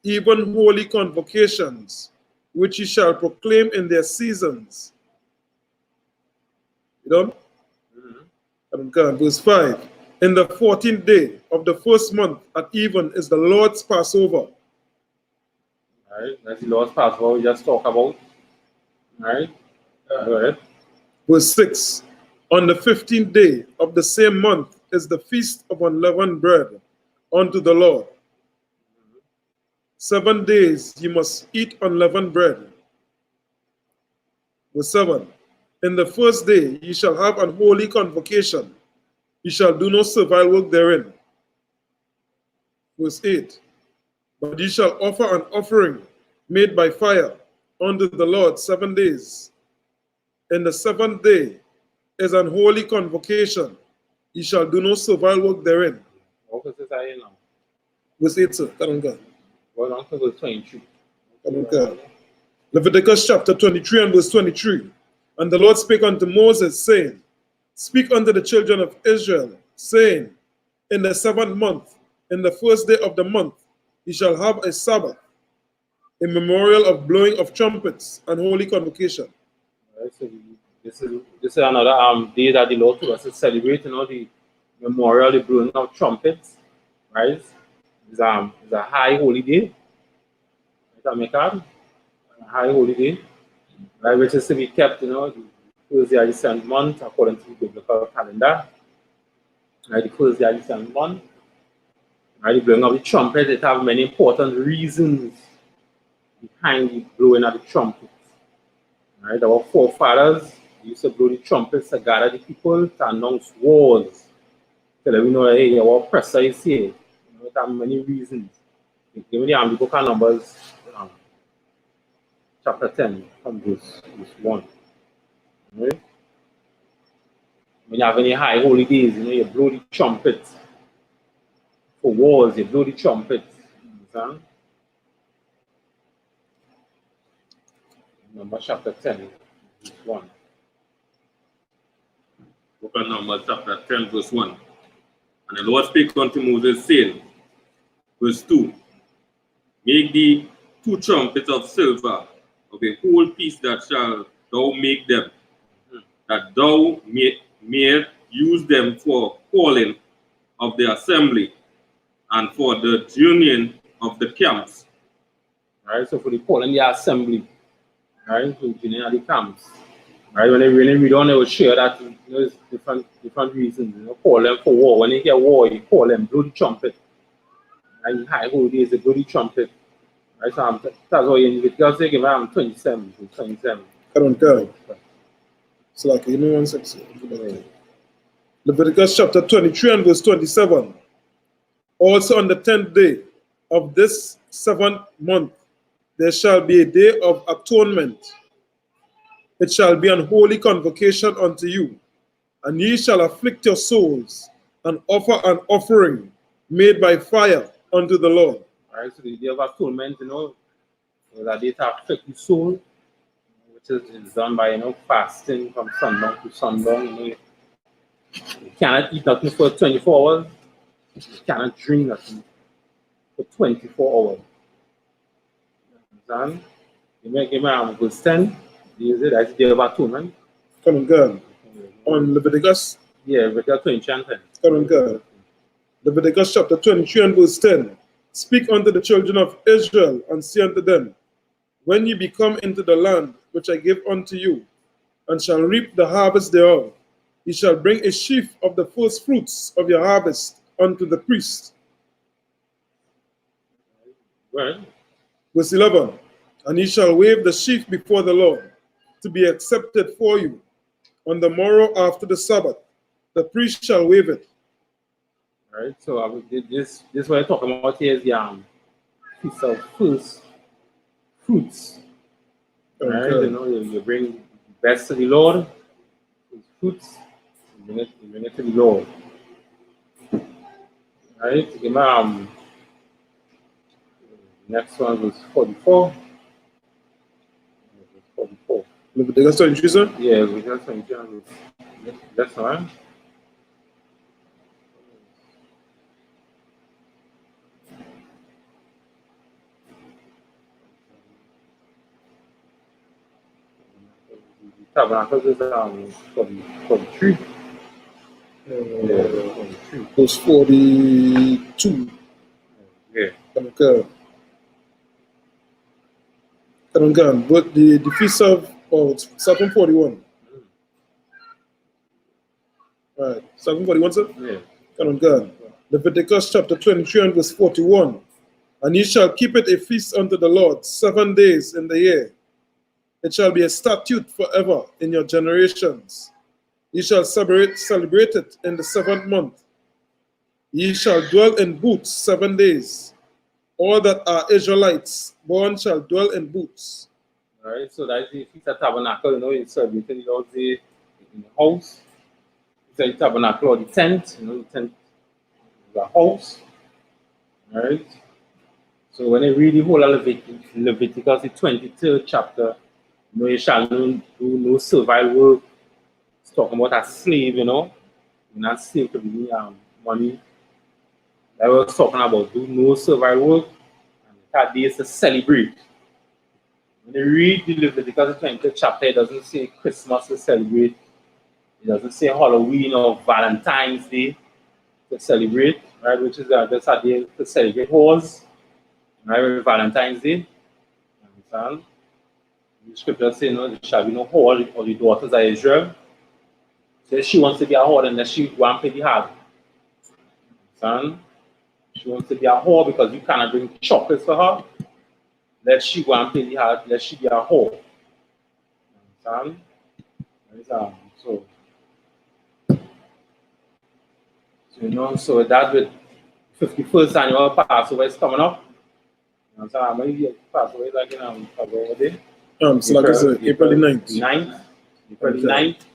even holy convocations, which ye shall proclaim in their seasons. You done? Verse 5. In the 14th day of the first month at even is the Lord's Passover. Right. That's the Lord's Passover we just talked about. Right. Go ahead. Verse 6. On the 15th day of the same month is the feast of unleavened bread unto the Lord. 7 days ye must eat unleavened bread. Verse 7. In the first day ye shall have an holy convocation. Ye shall do no servile work therein. Verse 8. But ye shall offer an offering made by fire unto the Lord 7 days. In the 7th day is an holy convocation. Ye shall do no servile work therein. What was this I now? Verse 8, sir. Come on, God. Well, on to verse 22. Come on, God. Leviticus chapter 23 and verse 23. And the Lord spake unto Moses, saying, Speak unto the children of Israel, saying, In the 7th month, in the first day of the month, ye shall have a Sabbath, a memorial of blowing of trumpets and holy convocation. Right, so this is another day that the Lord told us to celebrate, the memorial, the blowing of trumpets, right? It's a high holy day. Right, a high holy day, right, which is to be kept, the first day of the 7th month according to the biblical calendar. Right, the first day of the 7th month. Right, the blowing of the trumpet, it have many important reasons behind the blowing of the trumpets. Right, our forefathers used to blow the trumpets to gather the people to announce wars. Tell them, hey, our oppressor is here. It have many reasons. Give me the book of Numbers, chapter 10, from verse 1. Right? When you have any high holy days, you blow the trumpet. For wars, you blow the trumpet. Understand? Numbers chapter 10, verse 1. Book of Numbers chapter 10, verse 1. And the Lord spake unto Moses, saying, verse 2, Make thee 2 trumpets of silver, of a whole piece that shall thou make them, that thou mayest use them for calling of the assembly, and for the journeying of the camps. Right, so for the calling the assembly, right, for the journeying of the camps. Right, when they really read on, they will share that there's different reasons. Call them for war. When they hear war, you call them blow the trumpet. Right, high holy days, they blow the trumpet. Right, so that's why in Leviticus they give 27. Come on, God. So like, give me 1 second. Leviticus chapter 23 and verse 27. Also on the 10th day of this 7th month, there shall be a day of atonement. It shall be an holy convocation unto you, and ye shall afflict your souls, and offer an offering made by fire unto the Lord. Right, so the day of atonement, that day to afflict the soul, which is done by fasting from sundown to sundown. You cannot eat nothing for 24 hours. You cannot drink nothing for 24 hours. You understand? Give me verse 10. That's the day of atonement. Come on, God. On Leviticus? Yeah, Leviticus 23 and 10. Come on, God. Leviticus chapter 23 and verse 10. Speak unto the children of Israel, and say unto them, When ye be come into the land which I give unto you, and shall reap the harvest thereof, ye shall bring a sheaf of the first fruits of your harvest unto the priest. Right. Verse 11. And ye shall wave the sheaf before the Lord, to be accepted for you. On the morrow after the Sabbath, the priest shall wave it. Right. So this what I'm talking about here is the feast of first fruits. Right. Okay. You bring the best to the Lord, fruits, minute to be low. Right? Next one was 44. 44. Leviticus 23, sir? Yeah, Leviticus 23. That's one. Tabernacle is 43. Verse 42. Yeah. But the feast of, start from 41. Right, 741, sir? Yeah. Leviticus chapter 23 and verse 41. And ye shall keep it a feast unto the Lord 7 days in the year. It shall be a statute forever in your generations. Ye shall celebrate it in the 7th month. Ye shall dwell in booths 7 days. All that are Israelites born shall dwell in booths. All right, so that's the Feast of Tabernacle, it's celebrated all day in the house. It's the tabernacle or the tent, the tent is a house. All right. So when you read the whole of Leviticus, the 23rd chapter, you shall do no servile work. It's talking about a slave, you're not slave to be money. I was talking about do no servile work, and that day is to celebrate. When you read the Leviticus 20th chapter, it doesn't say Christmas to celebrate. It doesn't say Halloween or Valentine's Day to celebrate, right? Which is just a day to celebrate whores, right? Valentine's Day. Understand? The scripture says, there shall be no whore or the daughters of Israel. So if she wants to be a whore, then she go and pay the hard. Understand? She wants to be a whore because you cannot bring chocolates for her. Let she go and pay the hard. Let she be a whore. Understand? So so that with 51st annual Passover is coming up. So I'm going to Passover is like in February day. So like I said, April the 9th. April the 9th.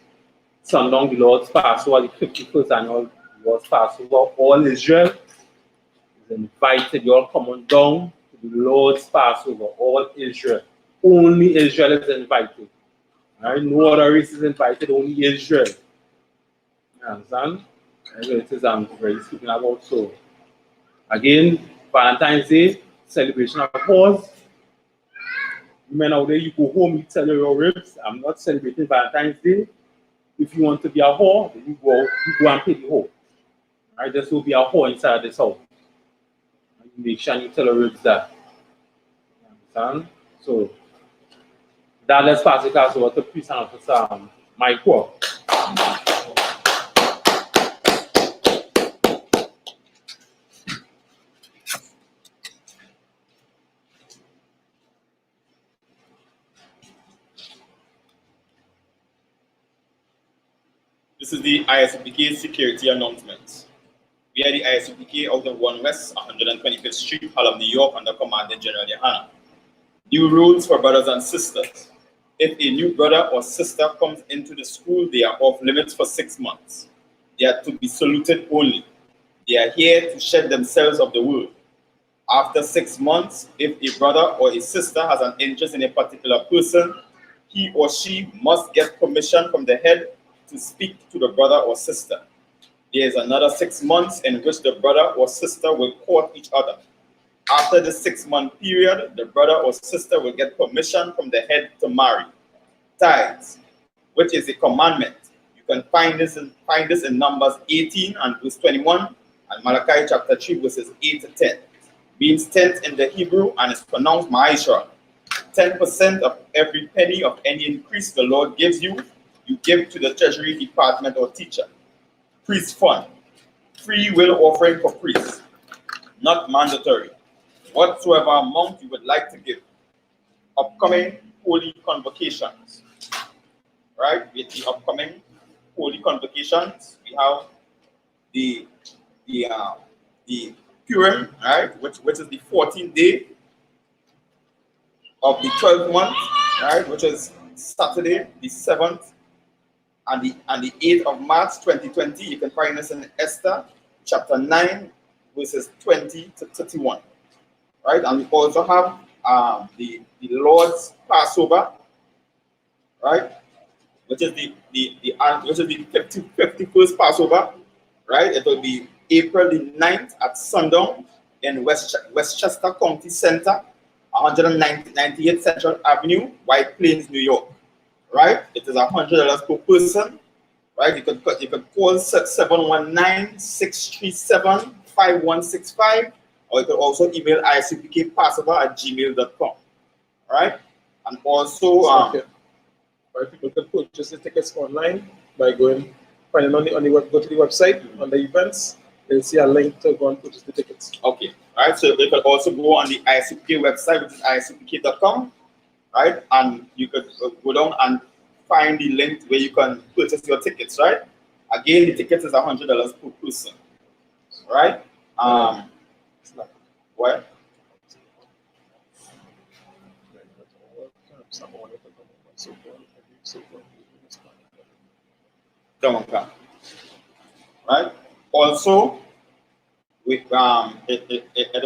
Sundown, the Lord's Passover, the 51st annual Lord's Passover. All Israel is invited. You all come on down to the Lord's Passover. All Israel. Only Israel is invited. Right? No other race is invited, only Israel. You understand? It is very speaking about. So again, Valentine's Day, celebration of whores. Women out there, you go home, you tell your ribs, I'm not celebrating Valentine's Day. If you want to be a whore, then you go and pay the whore. Right? Just will be a whore inside this house. And you make sure you tell your ribs that. You understand? So that let's pass the class over to Priest and Officer Mike Walk. This is the ISUPK security announcement. We are the ISUPK out of 1 West, 125th Street, Harlem, New York, under Commandant General Yohana. New rules for brothers and sisters. If a new brother or sister comes into the school, they are off limits for 6 months. They are to be saluted only. They are here to shed themselves of the world. After 6 months, if a brother or a sister has an interest in a particular person, he or she must get permission from the head to speak to the brother or sister. There is another 6 months in which the brother or sister will court each other. After the 6-month period, the brother or sister will get permission from the head to marry. Tithes, which is a commandment. You can find this in Numbers 18 and verse 21 and Malachi chapter 3 verses 8 to 10. Means tenth in the Hebrew and is pronounced ma'ashra. 10% of every penny of any increase the Lord gives you, you give to the treasury department or teacher. Priest fund, free will offering for priests, not mandatory. Whatsoever amount you would like to give. Upcoming holy convocations, right? With the upcoming holy convocations, we have the Purim, right? Which is the 14th day of the 12th month, right? Which is Saturday, the 7th and the 8th of March 2020. You can find us in Esther chapter 9 verses 20 to 31. Right? And we also have the Lord's Passover, right? Which is the 51st Passover, right? It will be April the 9th at sundown in Westchester County Center, 198 Central Avenue, White Plains, New York. Right? It is $100 per person. Right? You could call 719-637-5165, or you could also email isupkpassover@gmail.com. Right? And also people can purchase the tickets online by finding on the web, go to the website on the events. They'll see a link to go and purchase the tickets. Okay. All right. So you can also go on the ISUPK website, which is isupk.com. Right? And you could go down and find the link where you can purchase your tickets. Right? Again, the ticket is $100 per person. Right? What? Come on. Right? Also, it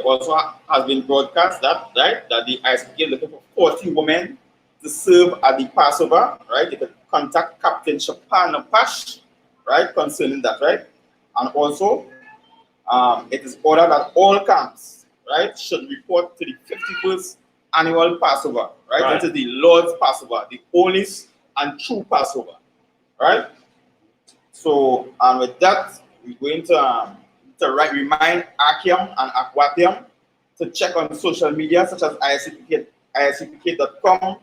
also has been broadcast that the ISUPK is looking for 40 women to serve at the Passover. Right? You can contact Captain Shapana Pash, right, concerning that. Right? And also, it is ordered that all camps, right, should report to the 51st annual Passover. Right? That is the Lord's Passover, the only and true Passover. Right? So, and with that, we're going to remind Akiam and Aquatium to check on social media such as isupk.com,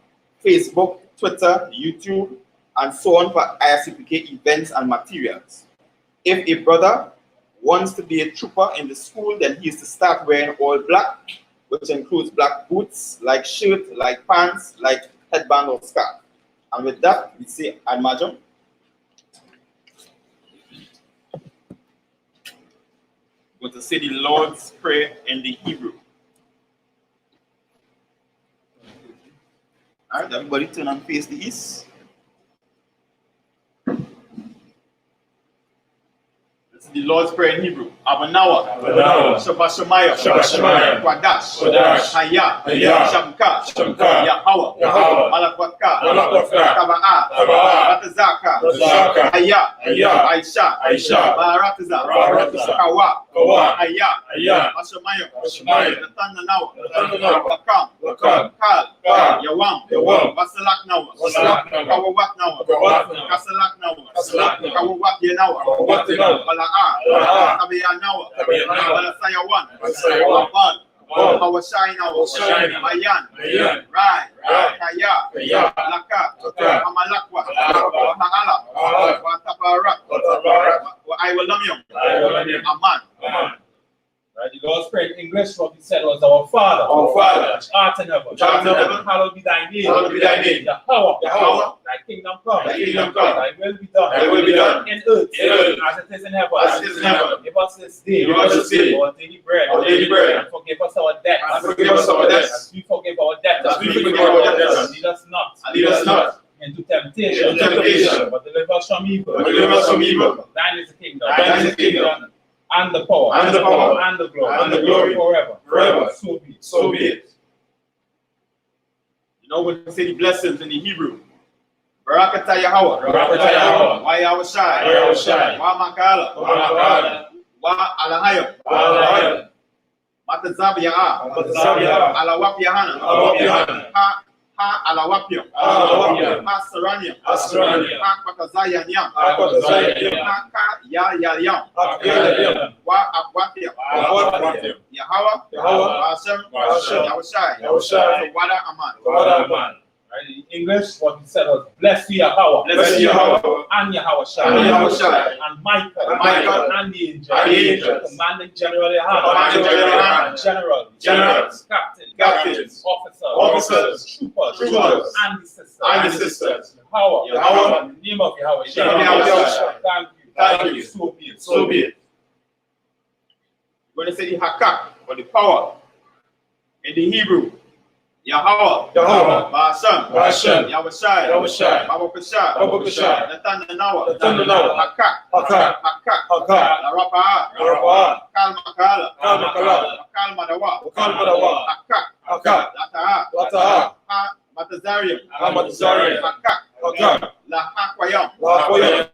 Facebook, Twitter, YouTube, and so on for ISUPK events and materials. If a brother wants to be a trooper in the school, then he is to start wearing all black, which includes black boots, like shirt, like pants, like headband or scarf. And with that, we say Admajam. We're going to say the Lord's Prayer in the Hebrew. All right, everybody turn and face the east. This is the Lord's Prayer in Hebrew. Abanawa, Shabbat Shemaya, Kwadash, Haya, Shamka, Yahweh, Malakwaka, Kaba'a, Ratazaka, Haya, Aisha, Baratiza, Kawa, Haya, Ashemaya, Nathanawa, Wakam, Kal, Yawam, Basalak Nawa, Kawawak Nawa, Kasalak Nawa, Kawawak Yenawa, Kabiyanawa, Balasayawan, Waban, Hawashinawa, Mayan, Rai, Kaya, Laka, Amalakwa, Wahala, Watabarak, Iwalamyam, Aman. Right, the Lord's Prayer in English, what we said was our Father, which art in heaven, hallowed be thy name, Yahweh, thy kingdom come, thy will be done, in earth, as it is in heaven. Give us this day our daily bread, and forgive us our debts, as we forgive our debtors, and lead us not into temptation, but deliver us from evil. Thine is the kingdom, and the power, and the glory, forever. So be it. You know when we say the blessings in the Hebrew. Barakata Yahweh, Wa Yahushai, Wa Makala, Wa Alahayim, Matazab Ya'a, Alawap Yahana, Ha Alawapyam, Ha Saranyam, Ha Kwakazayanyam, Ha Ka Yayam, Wa Akwapyam, Yahweh, Hashem, Yahushai, Wada Aman. Right, in English, what he said was, bless you, Yahweh, and Yahushai, and Michael, and the angel, commanding general generals, captains, officers, troopers, and the sisters. Yahweh, in the name of Yahweh, thank you, so be it. When they say the Hakak, or the power, in the Hebrew, Yahweh, Yahweh, Ba'ashem, Ba'ashem, Yahushai, Yahushai, Babakashah, Babakashah, Nathanawa, Nathanawa, Hakak, Hakak, Hakak, Hakak, Larapaa, Larapaa, Kalmakala, Kalmakala, Kalmadawa, Kalmadawa, Hakak, Hakak, Lataha, Lataha, Matazarium, Hamatazarium, Hakak, Hakak, Lahakwayam, Lahakwayam,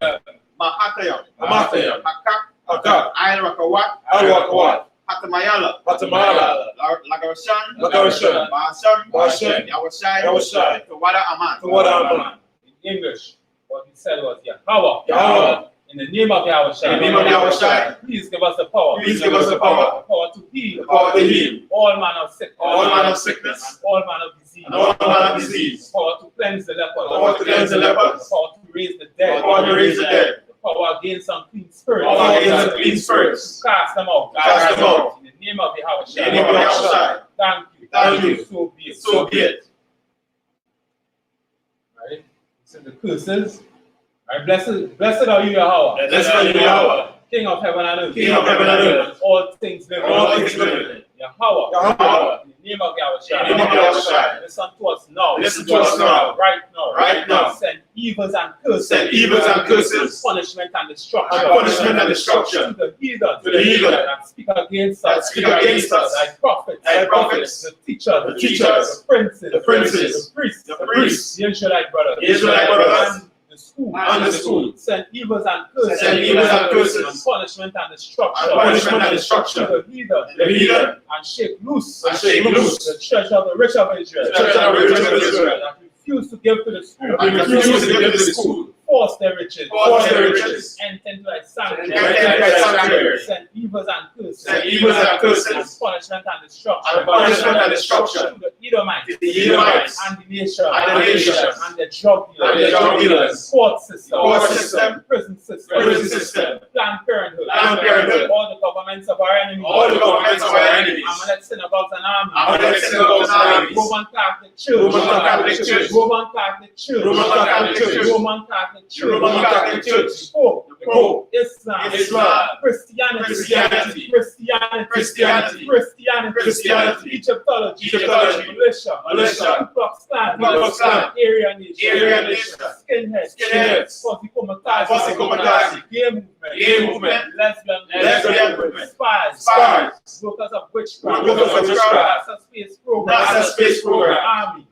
Mahatayam, Mahatayam, Hakak, Hakak, Ayrakawat, Alwakawat, Hatamayala, Hatamayala, Lagarashan, Lagarashan, Ba'ashem, Ba'ashem, Yahushai, Yahushai, Tawada Aman. Tawada Aman. In English, what he said was Yahweh. Yahweh. In the name of Yahushua. In the name of Yahushua. Please give us the power. Please give us the power. The power to heal. The power to heal. All manner of sickness. All manner of sickness. And all manner of disease. And all manner of disease. The power to cleanse the lepers. The power to cleanse the lepers. The power to raise the dead. The power to raise the dead. The power against unclean spirits. The power against unclean spirits. To cast them out. Cast them out. In the name of Yahushua. In the name of Yahushua. Thank you. Thank you. So be it. So be it. Right? So the curses. Right? Blessed are you, Yahweh. Blessed are you, Yahweh. King of heaven and earth. King of heaven and earth. All things living. All things living. Yahweh. Yahweh. In the name of Yahushua. In the name of Yahushua. Listen to us now. Listen to us now. Right now. Right now. Send evils and curses. Send evils and curses. Punishment and destruction. And punishment and destruction. To the heathen. To the heathen. That speak against That us. speak against us. Thy prophets. Thy prophets. The teachers. The teachers. The princes. The princes. The priests. The priests. The Israelite brothers. The Israelite brothers. The school. And the school. Send evils and curses. Send evils and curses. And punishment and destruction. And punishment and destruction. To the heathen. The heathen. And shake loose. And shake loose. The treasure of the rich of Israel. The treasure of the rich of Israel. That refuse to give to the school. And refuse to give to the school. Force their riches. Force their riches. Enter into thy sanctuary. Enter into thy sanctuary. Send evils and curses. Send evils and curses. And punishment and destruction. And punishment and destruction. To the Edomites. To the Edomites. And the nation. And the nation. And the drug dealers. And the drug dealers. Court system. Court system. Prison system. Prison system. Planned Parenthood. Planned Parenthood. All the governments of our enemies. All the governments of our enemies. Amalek synagogues and armies. Amalek synagogues and armies. Roman Catholic Church. Roman Catholic Church. Roman Catholic Church. Roman Catholic Church. Roman Catholic Church. Roman Catholic Church. Pope. Pope. Islam. Islam. Christianity. Christianity. Christianity. Christianity. Christianity. Christianity. Egyptology. Egyptology. Militia. Militia. Ku Klux Klan. Ku Klux Klan. Aryan Nation. Aryan Nation. Skinheads. Skinheads. Fuzzy Komatazi. Fuzzy Komatazi. Gay movement. Gay movement. Lesbian movement. Spies. Spies. Workers of witchcraft. Workers of witchcraft. NASA space program. NASA space program.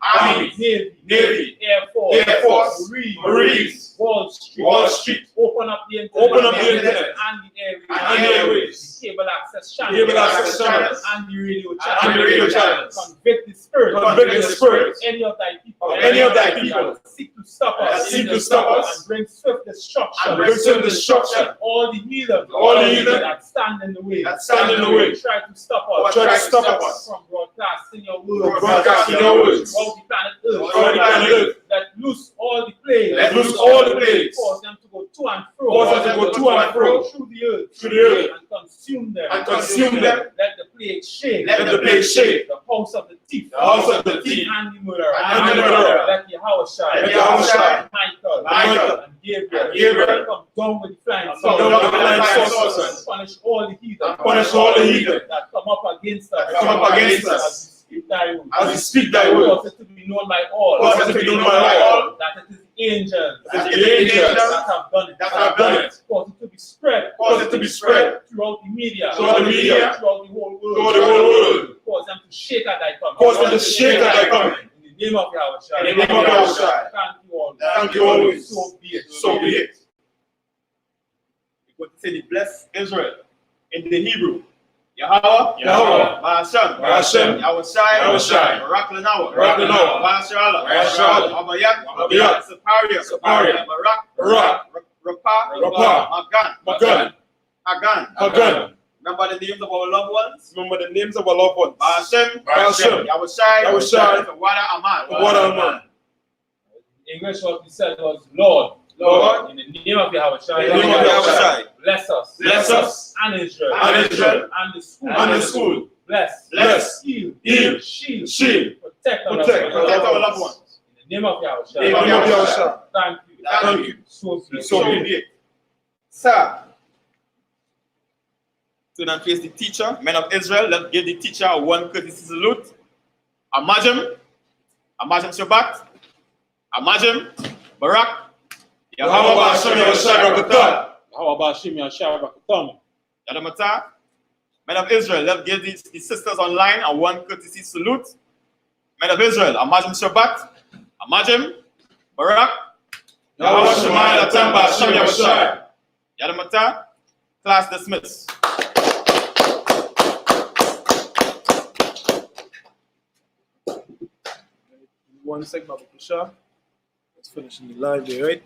Army. Navy. Air Force. Air Force. Marines. Wall Street. Wall Street. Open up the internet. Open up the internet. And the airways. And the airways. Cable access channels. Cable access channels. And the radio And the radio channels. Convict the spirit. Convict the spirit. Any of thy people. Any of thy people. That seek to stop us. Seek to stop us. And bring swift destruction. And bring swift destruction. All the heathen. All the heathen. That stand in the way. That stand in the way. Try to stop us. Try to stop us. From broadcasting your word. From broadcasting your words. Throughout the planet Earth. Throughout the planet Earth. Let loose all the plagues. Let loose all the plagues. Cause them to go to and fro. Cause them to go to and fro. Through the earth. Through the earth. And consume them. And consume them. Let the plague shake. Let the plague shake. The house of the thief. The house of the thief. And the murderer. And the murderer. Let Yahushua. Let Yahushua. Michael. And Gabriel. Come down with the flying Come down with the flying saucers. saucers. And punish all the heathen. And punish all the heathen. That come up against us. That come up against us. As we speak thy word. Cause it to be known by all. Cause it to be known by all. That it is angels. That it is the angels that have done it. that have done it. Cause it to be spread. Cause it to be spread throughout the media. throughout the media. Throughout the whole world. throughout the whole world. Cause them to shake at thy coming. Cause them to shake at thy coming. In the name of Yahushua. In the name of Yahushua. Thank you all. Thank you always. So be it. So be it. We're going to say the bless Israel in the Hebrew. Yahweh, Yahweh, Ba'ashem, Ba'ashem, Yahushai, Yahushai, Barak Lanawa, Barak Lanawa, Ba'asharala, Ba'asharala, Abayat, Abayat, Saparia, Saparia, Barak, Rapah, Rapah, Magan, Magan, Hagan. Remember the names of our loved ones? Remember the names of our loved ones. Ba'ashem, Ba'ashem, Yahushai, Yahushai, Tawada Aman. Tawada Aman. English, what we said was Lord. Lord, in the name of Yahushua, in the name of Yahushua, bless us, bless us, and Israel, and Israel, and the school, and the school, bless, heal, shield, protect our loved ones. In the name of Yahushua, in the name of Yahushua. Thank you. So be it. Sir, so then face the teacher, men of Israel. Let's give the teacher one courtesy salute. Amajam, Amajim Shabbat, Amajim, Barak, Yahweh Bashem Yahushua Rakatan. How about Shimmy and Shabbat? Yadamata, men of Israel, let's give these sisters online a one courtesy salute. Men of Israel, Amajim Shabbat, Amajim, Barak, Yahweh Shema Latam Bashem Yahushua. Yadamata, class dismissed. One second, Babu Kusha. Let's finish in the live there, right?